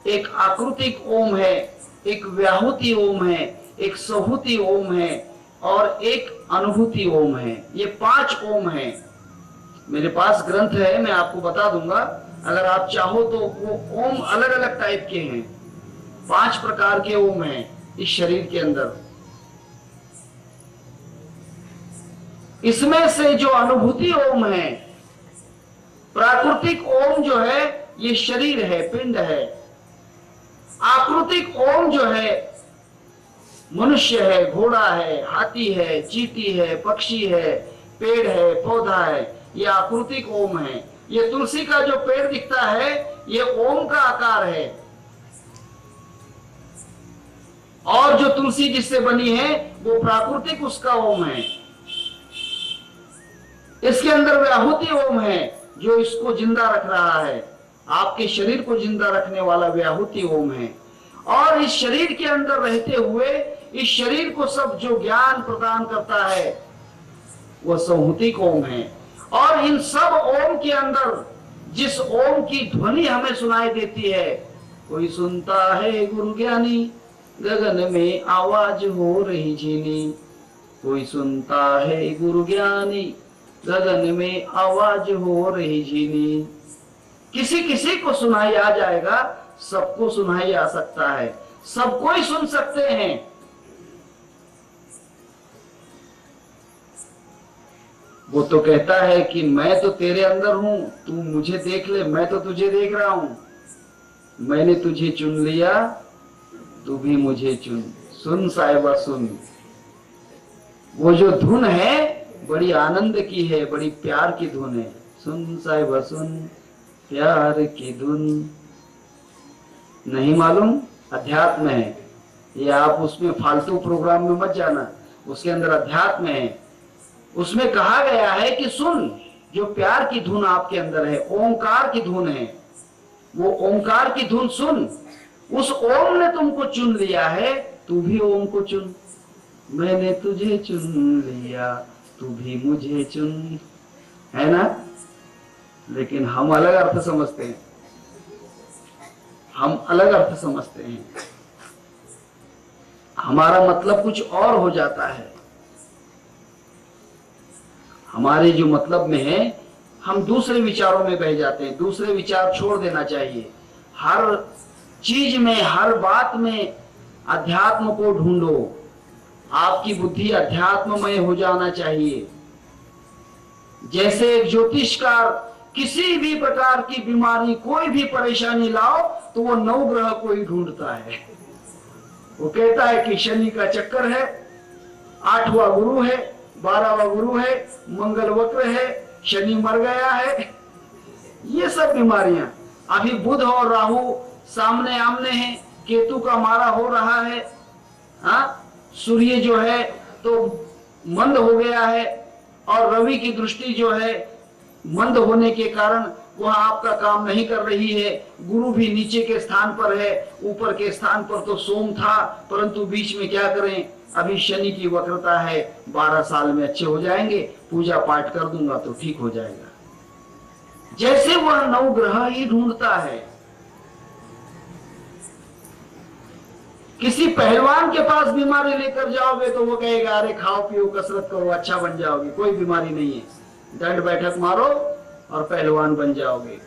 एक आकृतिक ओम है, एक व्याहुति ओम है, एक सहुति ओम है और एक अनुभूति ओम है। ये 5 ओम है। मेरे पास ग्रंथ है, मैं आपको बता दूंगा, अगर आप चाहो तो। वो ओम अलग अलग टाइप के हैं। 5 प्रकार के ओम हैं इस शरीर के अंदर। इसमें से जो अनुभूति ओम है, प्राकृतिक ओम जो है ये शरीर है, पिंड है। आकृतिक ओम जो है मनुष्य है, घोड़ा है, हाथी है, चींटी है, पक्षी है, पेड़ है, पौधा है। ये आकृतिक ओम है। ये तुलसी का जो पेड़ दिखता है ये ओम का आकार है। और जो तुलसी जिससे बनी है वो प्राकृतिक उसका ओम है। इसके अंदर व्याहुति ओम है जो इसको जिंदा रख रहा है। आपके शरीर को जिंदा रखने वाला व्याहुति ओम है। और इस शरीर के अंदर रहते हुए इस शरीर को सब जो ज्ञान प्रदान करता है वह संहुतिक ओम है। और इन सब ओम के अंदर जिस ओम की ध्वनि हमें सुनाई देती है, कोई सुनता है गुरु ज्ञानी, गगन में आवाज हो रही झीनी। कोई सुनता है गुरु ज्ञानी, गगन में आवाज हो रही झीनी। किसी किसी को सुनाई आ जाएगा, सबको सुनाई आ सकता है, सबको ही सुन सकते हैं। वो तो कहता है कि मैं तो तेरे अंदर हूं, तू मुझे देख ले, मैं तो तुझे देख रहा हूं। मैंने तुझे चुन लिया, तू भी मुझे चुन। सुन साहिबा सुन। वो जो धुन है बड़ी आनंद की है, बड़ी प्यार की धुन है। सुन साहिबा सुन, प्यार की धुन। नहीं मालूम? अध्यात्म है ये। आप उसमें फालतू प्रोग्राम में मत जाना, उसके अंदर अध्यात्म है। उसमें कहा गया है कि सुन, जो प्यार की धुन आपके अंदर है, ओंकार की धुन है, वो ओंकार की धुन सुन। उस ओम ने तुमको चुन लिया है, तू भी ओम को चुन। मैंने तुझे चुन लिया, तू भी मुझे चुन। है ना? लेकिन हम अलग अर्थ समझते हैं, हम अलग अर्थ समझते हैं। हमारा मतलब कुछ और हो जाता है। हमारे जो मतलब में है हम दूसरे विचारों में बह जाते हैं। दूसरे विचार छोड़ देना चाहिए। हर चीज में, हर बात में अध्यात्म को ढूंढो। आपकी बुद्धि अध्यात्ममय हो जाना चाहिए। जैसे एक ज्योतिषकार किसी भी प्रकार की बीमारी, कोई भी परेशानी लाओ तो वो 9 ग्रह को ही ढूंढता है। वो कहता है कि शनि का चक्कर है, 8वां गुरु है, 12वां गुरु है, मंगल वक्र है, शनि मर गया है। ये सब बीमारियां। अभी बुध और राहु सामने आमने हैं, केतु का मारा हो रहा है। सूर्य जो है तो मंद हो गया है और रवि की दृष्टि जो है मंद होने के कारण वह आपका काम नहीं कर रही है। गुरु भी नीचे के स्थान पर है, ऊपर के स्थान पर तो सोम था, परंतु बीच में क्या करें, अभी शनि की वक्रता है। 12 साल में अच्छे हो जाएंगे, पूजा पाठ कर दूंगा तो ठीक हो जाएगा। जैसे वह 9 ग्रह ही ढूंढता है। किसी पहलवान के पास बीमारी लेकर जाओगे तो वो कहेगा अरे खाओ पियो कसरत करो अच्छा बन जाओगे, कोई बीमारी नहीं है, दंड बैठक मारो और पहलवान बन जाओगे।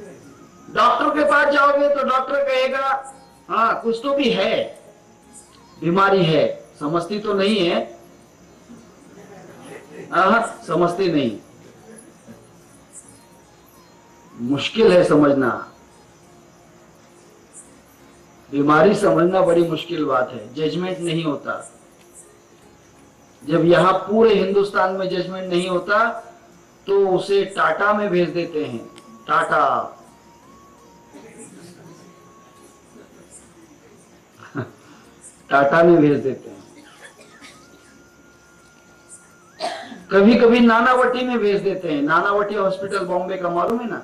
डॉक्टर के पास जाओगे तो डॉक्टर कहेगा हाँ कुछ तो भी है, बीमारी है, समझती तो नहीं है, समझती नहीं। मुश्किल है समझना, बीमारी समझना बड़ी मुश्किल बात है। जजमेंट नहीं होता। जब यहां पूरे हिंदुस्तान में जजमेंट नहीं होता तो उसे टाटा में भेज देते हैं। टाटा टाटा में भेज देते हैं। कभी कभी नानावटी में भेज देते हैं। नानावटी हॉस्पिटल बॉम्बे का, मालूम है ना?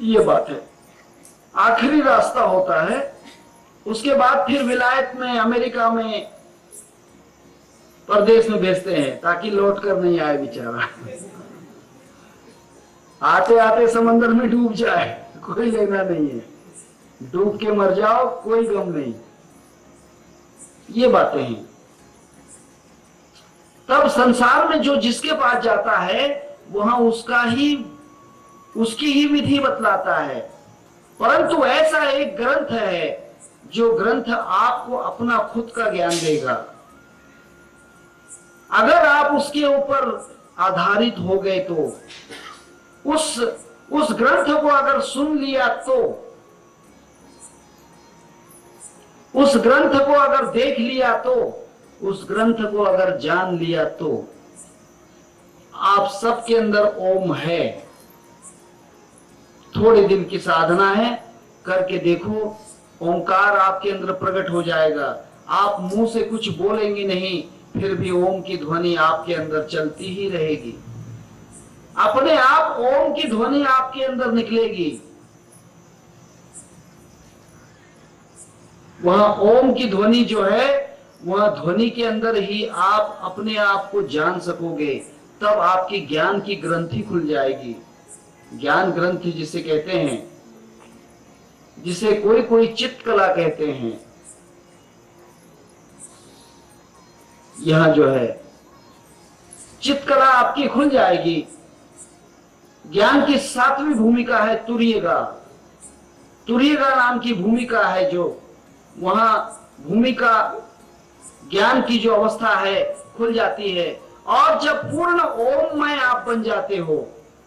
ये बात है। आखिरी रास्ता होता है। उसके बाद फिर विलायत में, अमेरिका में, परदेश में भेजते हैं ताकि लौट कर नहीं आए बेचारा। आते आते समंदर में डूब जाए, कोई लेना नहीं है। डूब के मर जाओ, कोई गम नहीं। ये बातें हैं। तब संसार में जो जिसके पास जाता है वहां उसकी ही विधि बतलाता है। परंतु ऐसा एक ग्रंथ है जो ग्रंथ आपको अपना खुद का ज्ञान देगा। अगर आप उसके ऊपर आधारित हो गए तो, उस ग्रंथ को अगर सुन लिया तो, उस ग्रंथ को अगर देख लिया तो, उस ग्रंथ को अगर जान लिया तो, आप सबके अंदर ओम है। थोड़े दिन की साधना है, करके देखो, ओंकार आपके अंदर प्रकट हो जाएगा। आप मुंह से कुछ बोलेंगे नहीं, फिर भी ओम की ध्वनि आपके अंदर चलती ही रहेगी। अपने आप ओम की ध्वनि आपके अंदर निकलेगी। वहां ओम की ध्वनि जो है, वह ध्वनि के अंदर ही आप अपने आप को जान सकोगे। तब आपकी ज्ञान की ग्रंथि खुल जाएगी। ज्ञान ग्रंथि जिसे कहते हैं, जिसे कोई कोई चित्त कला कहते हैं, यहां जो है चित्त कला आपकी खुल जाएगी। ज्ञान की 7वीं भूमिका है तुर्यगा। तुर्यगा नाम की भूमिका है, जो वहां भूमिका ज्ञान की जो अवस्था है खुल जाती है। और जब पूर्ण ओममय आप बन जाते हो,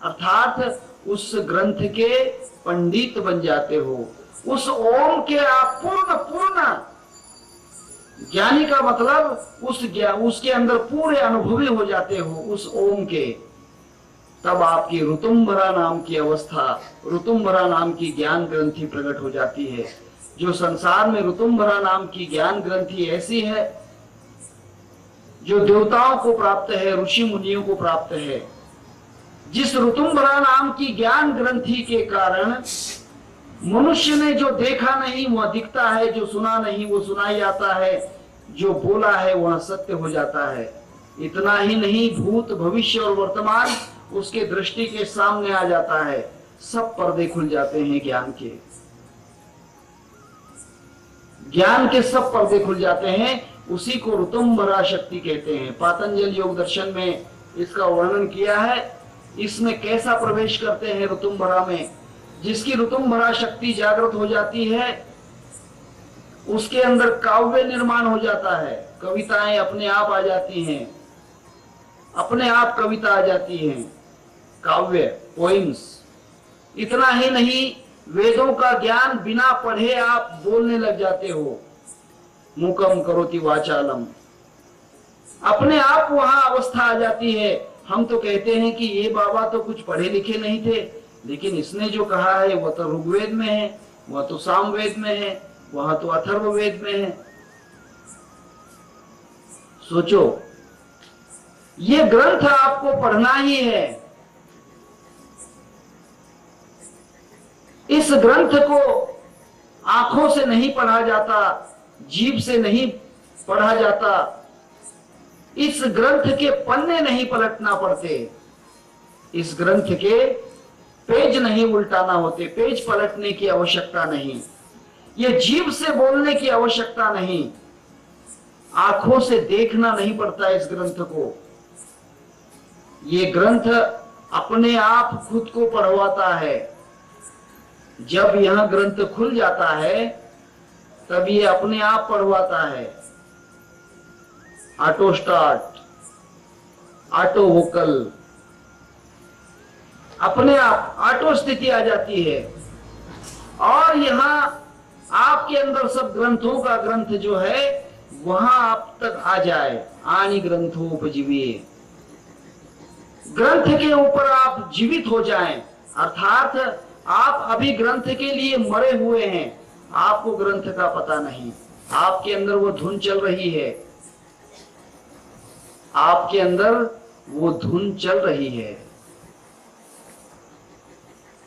अर्थात उस ग्रंथ के पंडित बन जाते हो, उस ओम के आप पूर्ण ज्ञानी का मतलब उसके अंदर पूरे अनुभवी हो जाते हो उस ओम के। तब आपकी ऋतुम्भरा नाम की अवस्था, ऋतुम्भरा नाम की ज्ञान ग्रंथि प्रकट हो जाती है। जो संसार में ऋतुम्भरा नाम की ज्ञान ग्रंथि ऐसी है जो देवताओं को प्राप्त है, ऋषि मुनियों को प्राप्त है। जिस ऋतुम्भरा नाम की ज्ञान ग्रंथि के कारण मनुष्य ने जो देखा नहीं वह दिखता है, जो सुना नहीं वो सुनाई आता है, जो बोला है वह सत्य हो जाता है। इतना ही नहीं, भूत भविष्य और वर्तमान उसके दृष्टि के सामने आ जाता है। सब पर्दे खुल जाते हैं ज्ञान के। ज्ञान के सब पर्दे खुल जाते हैं। उसी को ऋतुम्भरा शक्ति कहते हैं। पातंजल योग दर्शन में इसका वर्णन किया है। इसमें कैसा प्रवेश करते हैं ऋतुम्भरा में। जिसकी ऋतुम्भरा शक्ति जागृत हो जाती है उसके अंदर काव्य निर्माण हो जाता है। कविताएं अपने आप आ जाती हैं, अपने आप कविता आ जाती हैं, काव्य, पोइम्स। इतना ही नहीं, वेदों का ज्ञान बिना पढ़े आप बोलने लग जाते हो। मूकम करोति वाचालम, अपने आप वहां अवस्था आ जाती है। हम तो कहते हैं कि ये बाबा तो कुछ पढ़े लिखे नहीं थे, लेकिन इसने जो कहा है वह तो ऋग्वेद में है, वह तो सामवेद में है, वह तो अथर्ववेद में है। सोचो, ये ग्रंथ आपको पढ़ना ही है। इस ग्रंथ को आंखों से नहीं पढ़ा जाता, जीभ से नहीं पढ़ा जाता। इस ग्रंथ के पन्ने नहीं पलटना पड़ते, इस ग्रंथ के पेज नहीं उल्टाना होते, पेज पलटने की आवश्यकता नहीं, ये जीभ से बोलने की आवश्यकता नहीं, आंखों से देखना नहीं पड़ता इस ग्रंथ को। ये ग्रंथ अपने आप खुद को पढ़वाता है। जब यह ग्रंथ खुल जाता है तब ये अपने आप पढ़वाता है। ऑटो स्टार्ट, ऑटो वोकल, अपने आप ऑटो स्थिति आ जाती है। और यहाँ आपके अंदर सब ग्रंथों का ग्रंथ जो है वहां आप तक आ जाए। आनी ग्रंथोपजीवे, ग्रंथ के ऊपर आप जीवित हो जाएं, अर्थात आप अभी ग्रंथ के लिए मरे हुए हैं, आपको ग्रंथ का पता नहीं, आपके अंदर वो धुन चल रही है, आपके अंदर वो धुन चल रही है,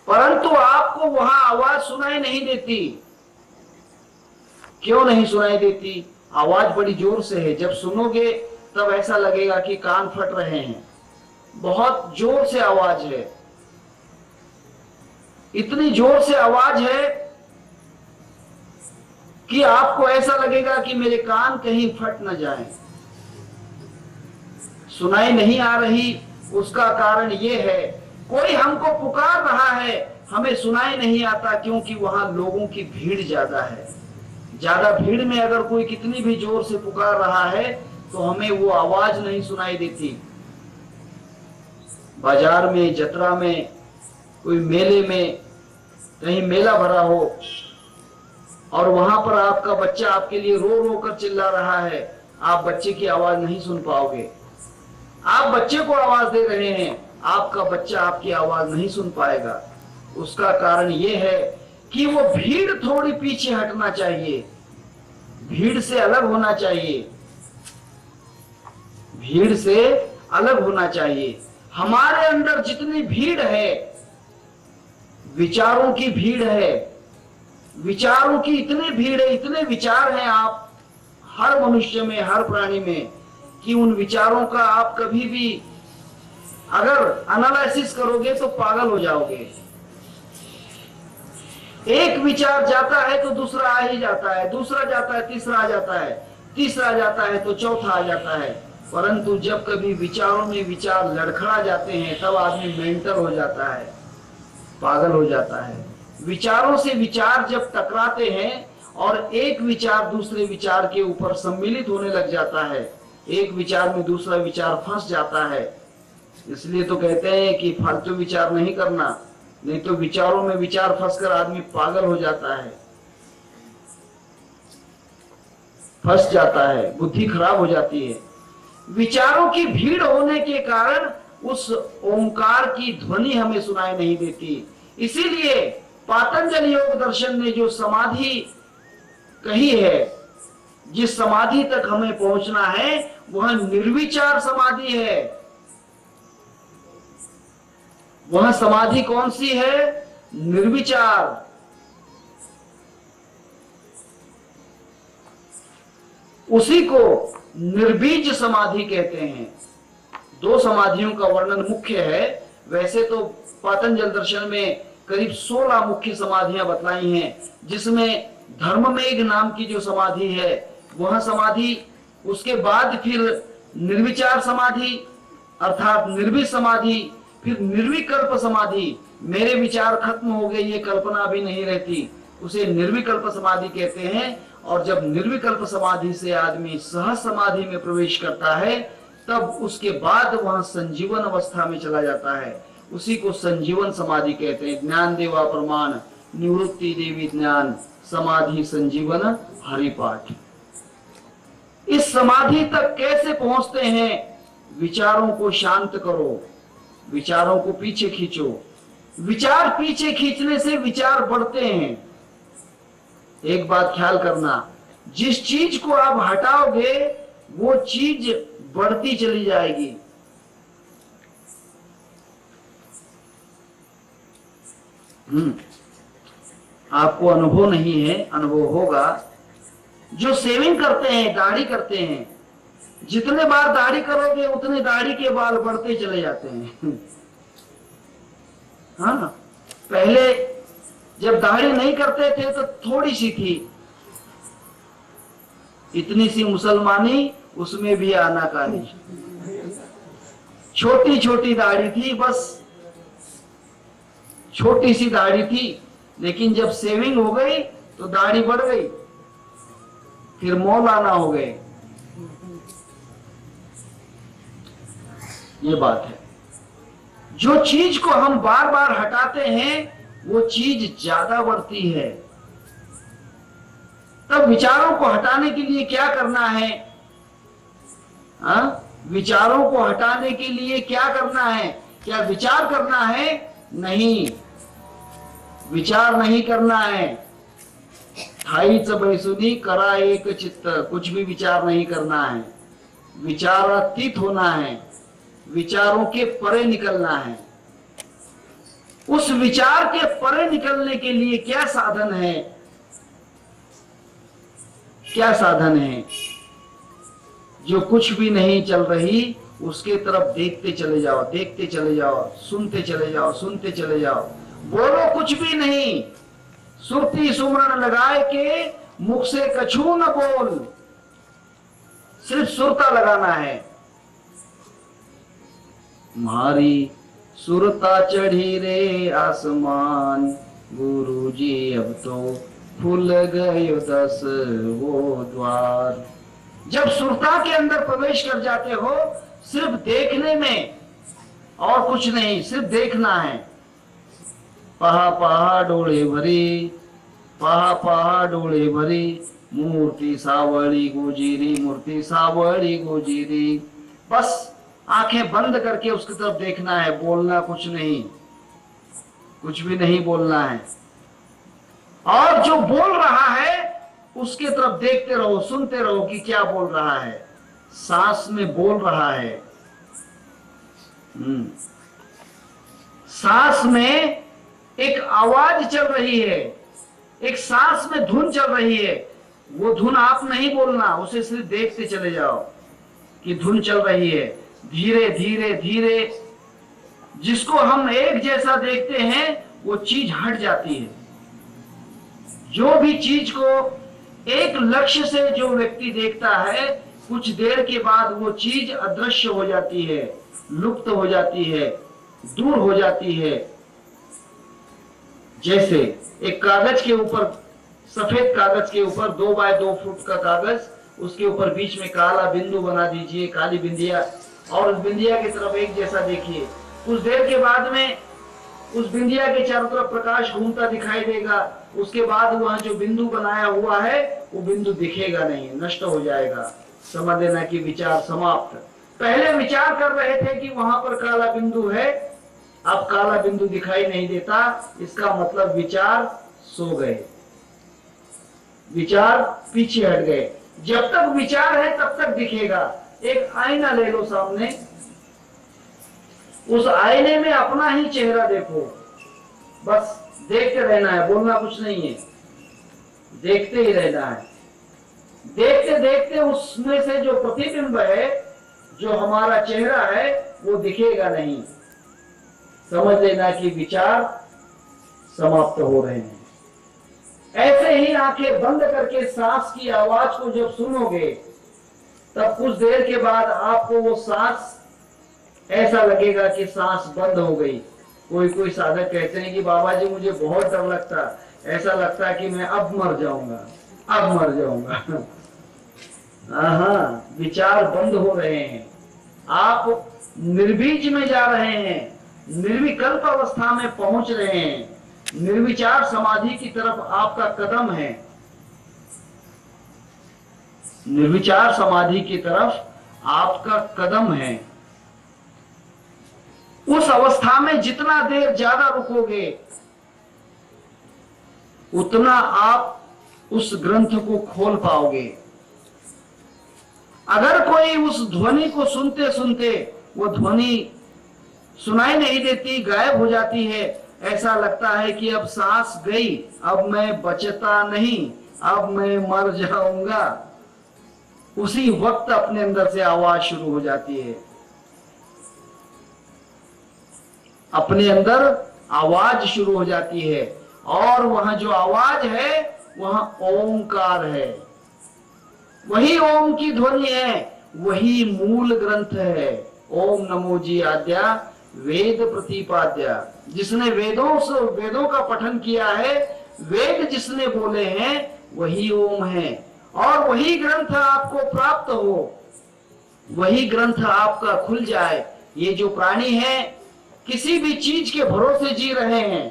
परंतु आपको वहां आवाज सुनाई नहीं देती। क्यों नहीं सुनाई देती? आवाज बड़ी जोर से है, जब सुनोगे तब ऐसा लगेगा कि कान फट रहे हैं, बहुत जोर से आवाज है, इतनी जोर से आवाज है कि आपको ऐसा लगेगा कि मेरे कान कहीं फट न जाएं। सुनाई नहीं आ रही, उसका कारण यह है कोई हमको पुकार रहा है, हमें सुनाई नहीं आता, क्योंकि वहां लोगों की भीड़ ज्यादा है। ज्यादा भीड़ में अगर कोई कितनी भी जोर से पुकार रहा है तो हमें वो आवाज नहीं सुनाई देती। बाजार में, जत्रा में, कोई मेले में, कहीं मेला भरा हो और वहां पर आपका बच्चा आपके लिए रो रो कर चिल्ला रहा है, आप बच्चे की आवाज नहीं सुन पाओगे। आप बच्चे को आवाज दे रहे हैं, आपका बच्चा आपकी आवाज नहीं सुन पाएगा। उसका कारण यह है कि वो भीड़ थोड़ी पीछे हटना चाहिए, भीड़ से अलग होना चाहिए, भीड़ से अलग होना चाहिए। हमारे अंदर जितनी भीड़ है, विचारों की भीड़ है, विचारों की इतनी भीड़ है, इतने विचार हैं आप हर मनुष्य में, हर प्राणी में, कि उन विचारों का आप कभी भी अगर एनालिसिस करोगे तो पागल हो जाओगे। एक विचार जाता है तो दूसरा आ ही जाता है, दूसरा जाता है तीसरा आ जाता है, तीसरा जाता है तो चौथा आ जाता है। परंतु जब कभी विचारों में विचार लड़खड़ा जाते हैं तब आदमी मेंटल हो जाता है, पागल हो जाता है। विचारों से विचार जब टकराते हैं और एक विचार दूसरे विचार के ऊपर सम्मिलित होने लग जाता है, एक विचार में दूसरा विचार फंस जाता है। इसलिए तो कहते हैं कि फालतू विचार नहीं करना, नहीं तो विचारों में विचार फंसकर आदमी पागल हो जाता है, फंस जाता है, बुद्धि खराब हो जाती है। विचारों की भीड़ होने के कारण उस ओंकार की ध्वनि हमें सुनाई नहीं देती। इसीलिए पातंजलि योग दर्शन ने जो समाधि कही है, जिस समाधि तक हमें पहुंचना है वह निर्विचार समाधि है। वह समाधि कौन सी है? निर्विचार। उसी को निर्बीज समाधि कहते हैं। दो समाधियों का वर्णन मुख्य है। वैसे तो पातंजल दर्शन में करीब 16 मुख्य समाधियां बतलाई हैं, जिसमें धर्ममेघ नाम की जो समाधि है वह समाधि, उसके बाद फिर निर्विचार समाधि अर्थात निर्विष समाधि, फिर निर्विकल्प समाधि, मेरे विचार खत्म हो गए, ये कल्पना भी नहीं रहती, उसे निर्विकल्प समाधि कहते हैं। और जब निर्विकल्प समाधि से आदमी सहज समाधि में प्रवेश करता है तब उसके बाद वह संजीवन अवस्था में चला जाता है। उसी को संजीवन समाधि कहते हैं। ज्ञान देवा प्रमाण, निवृत्ति देवी ज्ञान, समाधि संजीवन हरिपाठ। इस समाधि तक कैसे पहुंचते हैं? विचारों को शांत करो, विचारों को पीछे खींचो। विचार पीछे खींचने से विचार बढ़ते हैं। एक बात ख्याल करना, जिस चीज को आप हटाओगे वो चीज बढ़ती चली जाएगी। आपको अनुभव नहीं है, अनुभव होगा। जो शेविंग करते हैं, दाढ़ी करते हैं, जितने बार दाढ़ी करोगे उतने दाढ़ी के बाल बढ़ते चले जाते हैं। हाँ, पहले जब दाढ़ी नहीं करते थे तो थोड़ी सी थी, इतनी सी मुसलमानी, उसमें भी आनाकानी, छोटी छोटी दाढ़ी थी, बस छोटी सी दाढ़ी थी। लेकिन जब शेविंग हो गई तो दाढ़ी बढ़ गई, फिर मौलाना हो गए। ये बात है। जो चीज को हम बार बार हटाते हैं वो चीज ज्यादा बढ़ती है। तब विचारों को हटाने के लिए क्या करना है? विचारों को हटाने के लिए क्या करना है? क्या विचार करना है? नहीं, विचार नहीं करना है। ठाईच बैसुनी करा एक चित्त, कुछ भी विचार नहीं करना है। विचारातीत होना है, विचारों के परे निकलना है। उस विचार के परे निकलने के लिए क्या साधन है? क्या साधन है? जो कुछ भी नहीं चल रही उसके तरफ देखते चले जाओ, देखते चले जाओ, सुनते चले जाओ, सुनते चले जाओ। बोलो कुछ भी नहीं, सुरती सुमरण लगाए के मुख से कछू न बोल, सिर्फ सुरता लगाना है। मारी सुरता चढ़ी रे आसमान, गुरुजी अब तो खुल गए 10 वो द्वार। जब सुरता के अंदर प्रवेश कर जाते हो, सिर्फ देखने में और कुछ नहीं, सिर्फ देखना है। पहा पहा डोळे भरी, पहा पहा डोळे भरी, मूर्ति सावळी गोजिरी, मूर्ति सावळी गोजिरी। बस आंखें बंद करके उसकी तरफ देखना है, बोलना कुछ नहीं, कुछ भी नहीं बोलना है। और जो बोल रहा है उसके तरफ देखते रहो, सुनते रहो कि क्या बोल रहा है। सांस में बोल रहा है, सांस में एक आवाज चल रही है, एक सांस में धुन चल रही है। वो धुन आप नहीं बोलना, उसे सिर्फ देखते चले जाओ कि धुन चल रही है। धीरे धीरे धीरे जिसको हम एक जैसा देखते हैं वो चीज हट जाती है। जो भी चीज को एक लक्ष्य से जो व्यक्ति देखता है, कुछ देर के बाद वो चीज अदृश्य हो जाती है, लुप्त हो जाती है, दूर हो जाती है। जैसे एक कागज के ऊपर, सफेद कागज के ऊपर 2 बाय 2 फुट का कागज, उसके ऊपर बीच में काला बिंदु बना दीजिए, काली बिंदिया, और उस बिंदिया की तरफ एक जैसा देखिए। कुछ देर के बाद में उस बिंदिया के चारों तरफ प्रकाश घूमता दिखाई देगा। उसके बाद वहां जो बिंदु बनाया हुआ है वो बिंदु दिखेगा नहीं, नष्ट हो जाएगा। समझ लेना कि विचार समाप्त। पहले विचार कर रहे थे कि वहां पर काला बिंदु है, अब काला बिंदु दिखाई नहीं देता, इसका मतलब विचार सो गए, विचार पीछे हट गए। जब तक विचार है तब तक दिखेगा। एक आईना ले लो सामने, उस आईने में अपना ही चेहरा देखो, बस देखते रहना है, बोलना कुछ नहीं है, देखते ही रहना है। देखते देखते उसमें से जो प्रतिबिंब है, जो हमारा चेहरा है, वो दिखेगा नहीं। समझ लेना कि विचार समाप्त हो रहे हैं। ऐसे ही आंखें बंद करके सांस की आवाज को जब सुनोगे, तब कुछ देर के बाद आपको वो सांस ऐसा लगेगा कि सांस बंद हो गई। कोई साधक कहते हैं कि बाबा जी मुझे बहुत डर लगता, ऐसा लगता है कि मैं अब मर जाऊंगा, अब मर जाऊंगा। हाँ, विचार बंद हो रहे हैं, आप निर्बीज में जा रहे हैं, निर्विकल्प अवस्था में पहुंच रहे हैं। निर्विचार समाधि की तरफ आपका कदम है, निर्विचार समाधि की तरफ आपका कदम है। उस अवस्था में जितना देर ज्यादा रुकोगे, उतना आप उस ग्रंथ को खोल पाओगे। अगर कोई उस ध्वनि को सुनते सुनते वो ध्वनि सुनाई नहीं देती, गायब हो जाती है, ऐसा लगता है कि अब सांस गई, अब मैं बचता नहीं, अब मैं मर जाऊंगा, उसी वक्त अपने अंदर से आवाज शुरू हो जाती है। अपने अंदर आवाज शुरू हो जाती है, और वहां जो आवाज है वहां ओंकार है, वही ओम की ध्वनि है, वही मूल ग्रंथ है। ओम नमो जी आद्या वेद प्रतिपाद्या। जिसने वेदों का पठन किया है, वेद जिसने बोले हैं, वही ओम है। और वही ग्रंथ आपको प्राप्त हो, वही ग्रंथ आपका खुल जाए। ये जो प्राणी है, किसी भी चीज के भरोसे जी रहे हैं।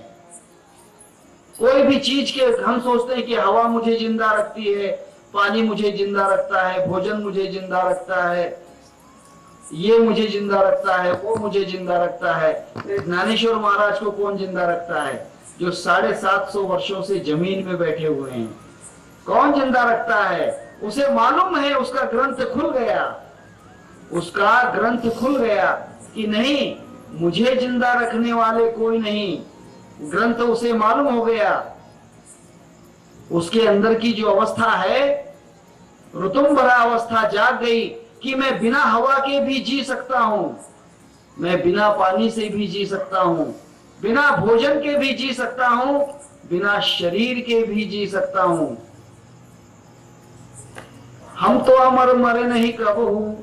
कोई भी चीज के हम सोचते हैं कि हवा मुझे जिंदा रखती है, पानी मुझे जिंदा रखता है, भोजन मुझे जिंदा रखता है, ये मुझे जिंदा रखता है, वो मुझे जिंदा रखता है। ज्ञानेश्वर महाराज को कौन जिंदा रखता है? जो 750 वर्षों से जमीन में बैठे हुए हैं। कौन जिंदा रखता है? उसे मालूम है, उसका ग्रंथ खुल गया, उसका ग्रंथ खुल गया कि नहीं, मुझे जिंदा रखने वाले कोई नहीं। ग्रंथ उसे मालूम हो गया। उसके अंदर की जो अवस्था है, ऋतुम्भरा अवस्था जाग गई कि मैं बिना हवा के भी जी सकता हूं, मैं बिना पानी से भी जी सकता हूं, बिना भोजन के भी जी सकता हूं, बिना शरीर के भी जी सकता हूं। हम तो अमर मरे नहीं कबहू,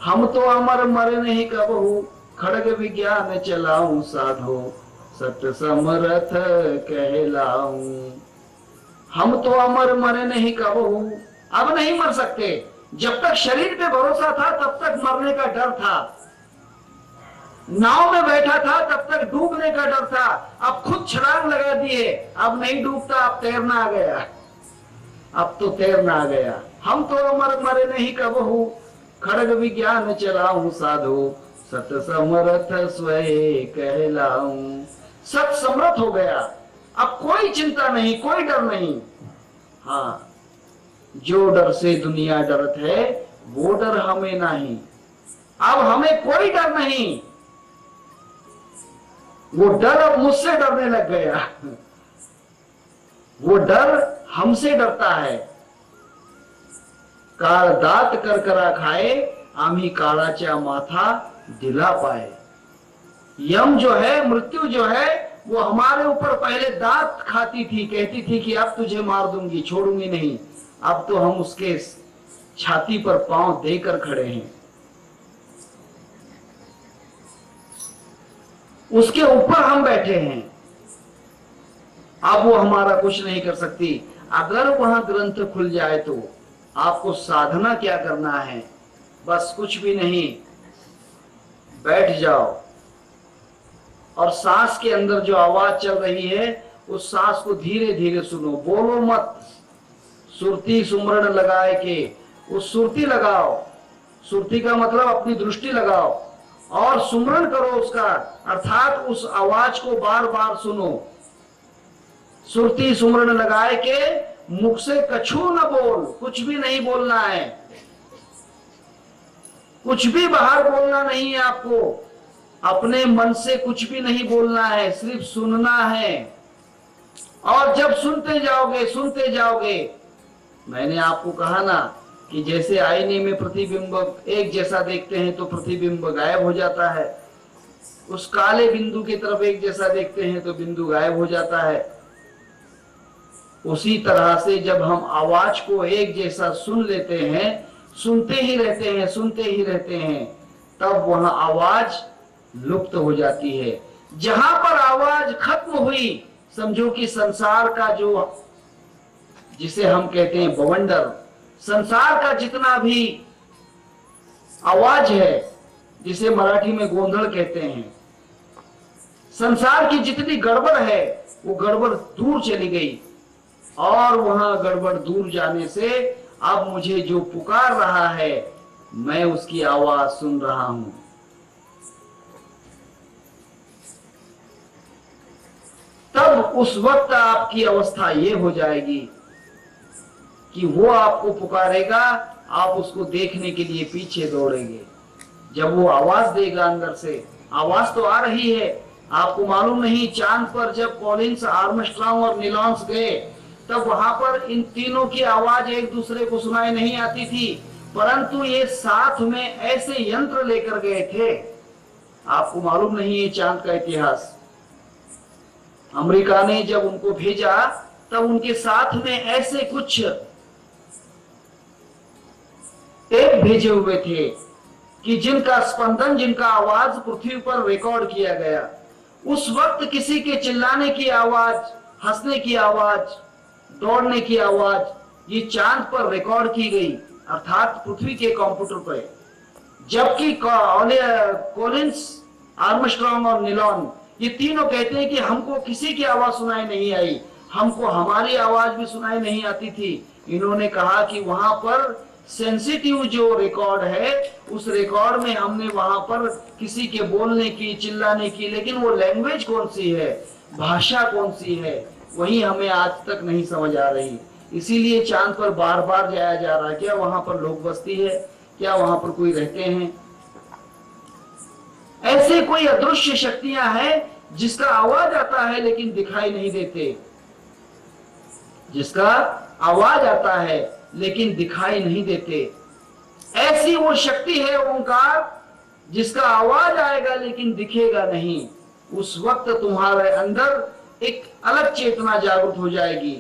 हम तो अमर मरे नहीं कबहू, खड़ग विज्ञान चलाऊं साधो, सत्य समरथ कहलाऊं। हम तो अमर मरे नहीं कबहू, अब नहीं मर सकते। जब तक शरीर पे भरोसा था तब तक मरने का डर था, नाव में बैठा था तब तक डूबने का डर था। अब खुद छलांग लगा दिए, अब नहीं डूबता, अब तैरना आ गया, अब तो तैरना आ गया। हम तो अमर मरे नहीं कबहू, खड़ग विज्ञान चलाऊं साधो, सत समरथ स्वयं कहलाऊं। सत समर्थ हो गया, अब कोई चिंता नहीं, कोई डर नहीं। हाँ, जो डर से दुनिया डरत है वो डर हमें नहीं। अब हमें कोई डर नहीं, वो डर अब मुझसे डरने लग गया, वो डर हमसे डरता है। काळ दात करकरा खाए, आम्ही काळाच्या माथा दिला पाए। यम जो है, मृत्यु जो है, वो हमारे ऊपर पहले दांत खाती थी, कहती थी कि अब तुझे मार दूंगी, छोड़ूंगी नहीं। अब तो हम उसके छाती पर पांव देकर खड़े हैं, उसके ऊपर हम बैठे हैं। अब वो हमारा कुछ नहीं कर सकती। अगर वहां ग्रंथ खुल जाए तो आपको साधना क्या करना है? बस कुछ भी नहीं, बैठ जाओ और सांस के अंदर जो आवाज चल रही है उस सांस को धीरे धीरे सुनो, बोलो मत। सुरती सुमरण लगाए के, उस सुरती लगाओ, सुरती का मतलब अपनी दृष्टि लगाओ और सुमरण करो उसका, अर्थात उस आवाज को बार बार सुनो। सुरती सुमरण लगाए के, मुख से कछु न बोल, कुछ भी नहीं बोलना है, कुछ भी बाहर बोलना नहीं है आपको, अपने मन से कुछ भी नहीं बोलना है, सिर्फ सुनना है। और जब सुनते जाओगे सुनते जाओगे, मैंने आपको कहा ना कि जैसे आईने में प्रतिबिंब एक जैसा देखते हैं तो प्रतिबिंब गायब हो जाता है, उस काले बिंदु की तरफ एक जैसा देखते हैं तो बिंदु गायब हो जाता है। उसी तरह से जब हम आवाज को एक जैसा सुन लेते हैं, सुनते ही रहते हैं, सुनते ही रहते हैं, तब वह आवाज लुप्त हो जाती है। जहां पर आवाज खत्म हुई, समझो कि संसार का जो, जिसे हम कहते हैं बवंडर, संसार का जितना भी आवाज है, जिसे मराठी में गोंधळ कहते हैं, संसार की जितनी गड़बड़ है वो गड़बड़ दूर चली गई। और वहां गड़बड़ दूर जाने से अब मुझे जो पुकार रहा है मैं उसकी आवाज सुन रहा हूं। तब उस वक्त आपकी अवस्था ये हो जाएगी कि वो आपको पुकारेगा, आप उसको देखने के लिए पीछे दौड़ेंगे। जब वो आवाज देगा अंदर से, आवाज तो आ रही है, आपको मालूम नहीं, चांद पर जब कॉलिंस, आर्मस्ट्रांग और नीलॉन्स गए तब वहां पर इन तीनों की आवाज एक दूसरे को सुनाई नहीं आती थी, परंतु ये साथ में ऐसे यंत्र लेकर गए थे। आपको मालूम नहीं है चांद का इतिहास। अमेरिका ने जब उनको भेजा तब उनके साथ में ऐसे कुछ टेप भेजे हुए थे कि जिनका स्पंदन, जिनका आवाज पृथ्वी पर रिकॉर्ड किया गया। उस वक्त किसी के चिल्लाने की आवाज, हंसने की आवाज, दौड़ने की आवाज, ये चांद पर रिकॉर्ड की गई, अर्थात पृथ्वी के कंप्यूटर पर। जबकि कॉलिंस आर्मस्ट्रॉन्ग और नीलॉन, ये तीनों कहते हैं कि हमको किसी की आवाज सुनाई नहीं आई, हमको हमारी आवाज भी सुनाई नहीं आती थी। इन्होंने कहा कि वहां पर सेंसिटिव जो रिकॉर्ड है, उस रिकॉर्ड में हमने वहां पर किसी के बोलने की, चिल्लाने की, लेकिन वो लैंग्वेज कौन सी है, भाषा कौन सी है, वही हमें आज तक नहीं समझ आ रही। इसीलिए चांद पर बार बार जाया जा रहा है। क्या वहां पर लोग बस्ती है, क्या वहां पर कोई रहते हैं? ऐसे कोई अदृश्य शक्तियां हैं जिसका आवाज आता है लेकिन दिखाई नहीं देते, जिसका आवाज आता है लेकिन दिखाई नहीं देते। ऐसी वो शक्ति है ओंकार, जिसका आवाज आएगा लेकिन दिखेगा नहीं। उस वक्त तुम्हारे अंदर एक अलग चेतना जागृत हो जाएगी,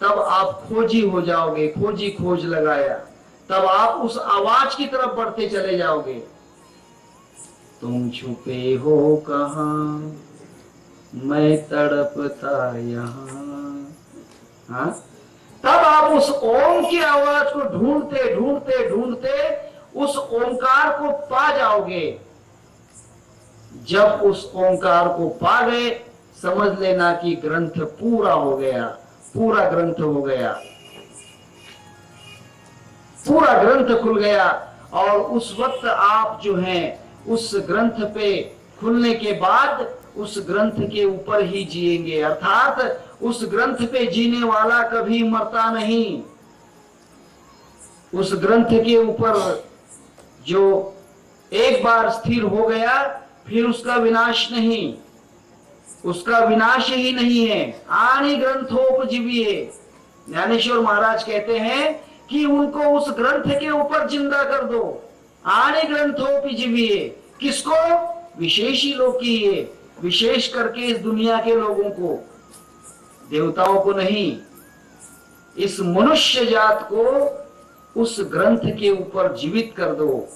तब आप खोजी हो जाओगे। खोजी खोज लगाया, तब आप उस आवाज की तरफ बढ़ते चले जाओगे। तुम छुपे हो कहां, मैं तड़पता यहाँ। हाँ, तब आप उस ओम की आवाज को ढूंढते ढूंढते ढूंढते उस ओंकार को पा जाओगे। जब उस ओंकार को पा गए, समझ लेना कि ग्रंथ पूरा हो गया, पूरा ग्रंथ हो गया, पूरा ग्रंथ खुल गया। और उस वक्त आप जो हैं, उस ग्रंथ पे खुलने के बाद उस ग्रंथ के ऊपर ही जिएंगे। अर्थात उस ग्रंथ पे जीने वाला कभी मरता नहीं। उस ग्रंथ के ऊपर जो एक बार स्थिर हो गया, फिर उसका विनाश नहीं, उसका विनाश ही नहीं है। आनी ग्रंथोपजीविये, ज्ञानेश्वर महाराज कहते हैं कि उनको उस ग्रंथ के ऊपर जिंदा कर दो। आनी ग्रंथोपजीविये, किसको? विशेषी लोग की, ये विशेष करके इस दुनिया के लोगों को, देवताओं को नहीं, इस मनुष्य जात को उस ग्रंथ के ऊपर जीवित कर दो।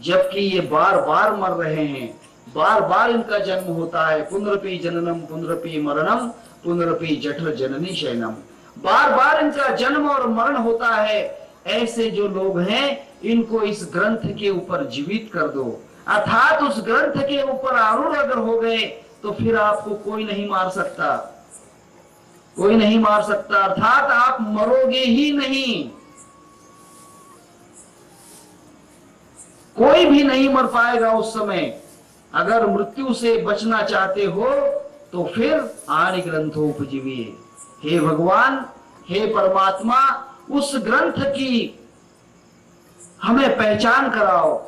जबकि ये बार बार मर रहे हैं, बार बार इनका जन्म होता है। पुनरपि जननम पुनरपि मरणम पुनरपि जठर जननी शयनम, बार बार इनका जन्म और मरण होता है। ऐसे जो लोग हैं, इनको इस ग्रंथ के ऊपर जीवित कर दो। अर्थात उस ग्रंथ के ऊपर आरूढ़ अगर हो गए तो फिर आपको कोई नहीं मार सकता, कोई नहीं मार सकता। अर्थात आप मरोगे ही नहीं, कोई भी नहीं मर पाएगा उस समय। अगर मृत्यु से बचना चाहते हो तो फिर आनि ग्रंथोपजीविये। हे भगवान, हे परमात्मा, उस ग्रंथ की हमें पहचान कराओ।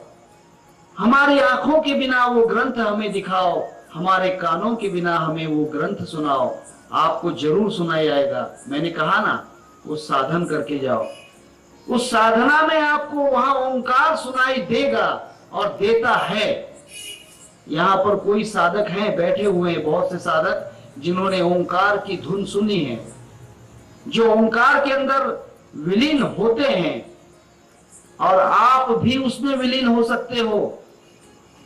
हमारी आंखों के बिना वो ग्रंथ हमें दिखाओ, हमारे कानों के बिना हमें वो ग्रंथ सुनाओ। आपको जरूर सुनाई आएगा। मैंने कहा ना, वो साधन करके जाओ। उस साधना में आपको वहां ओंकार सुनाई देगा और देता है। यहाँ पर कोई साधक हैं, बैठे हुए हैं बहुत से साधक, जिन्होंने ओंकार की धुन सुनी है, जो ओंकार के अंदर विलीन होते हैं। और आप भी उसमें विलीन हो सकते हो।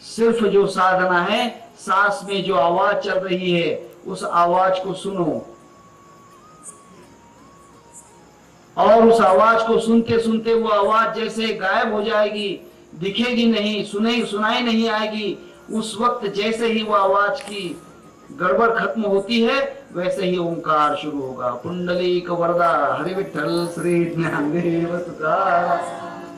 सिर्फ जो साधना है, सांस में जो आवाज चल रही है, उस आवाज को सुनो, और उस आवाज को सुनते सुनते वो आवाज जैसे गायब हो जाएगी, दिखेगी नहीं, सुनाई नहीं आएगी। उस वक्त जैसे ही वो आवाज की गड़बड़ खत्म होती है, वैसे ही ओंकार शुरू होगा। पुंडलीक वरदा हरि विठ्ठल श्री ज्ञानदेव तुकाराम,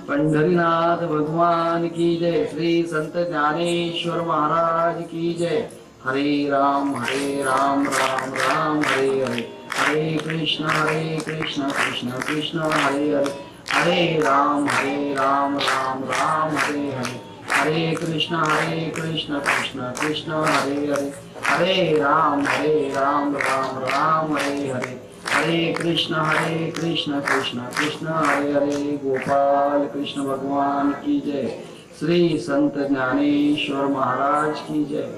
पंढरीनाथ भगवान की जय। श्री संत ज्ञानेश्वर महाराज की जय। हरे राम राम राम हरे हरे, हरे कृष्ण कृष्ण कृष्ण हरे हरे, हरे राम राम राम हरे हरे, हरे कृष्ण कृष्ण कृष्ण हरे हरे, हरे राम राम राम हरे हरे, हरे कृष्ण कृष्ण कृष्ण हरे हरे। गोपाल कृष्ण भगवान की जय। श्री संत ज्ञानेश्वर महाराज की जय।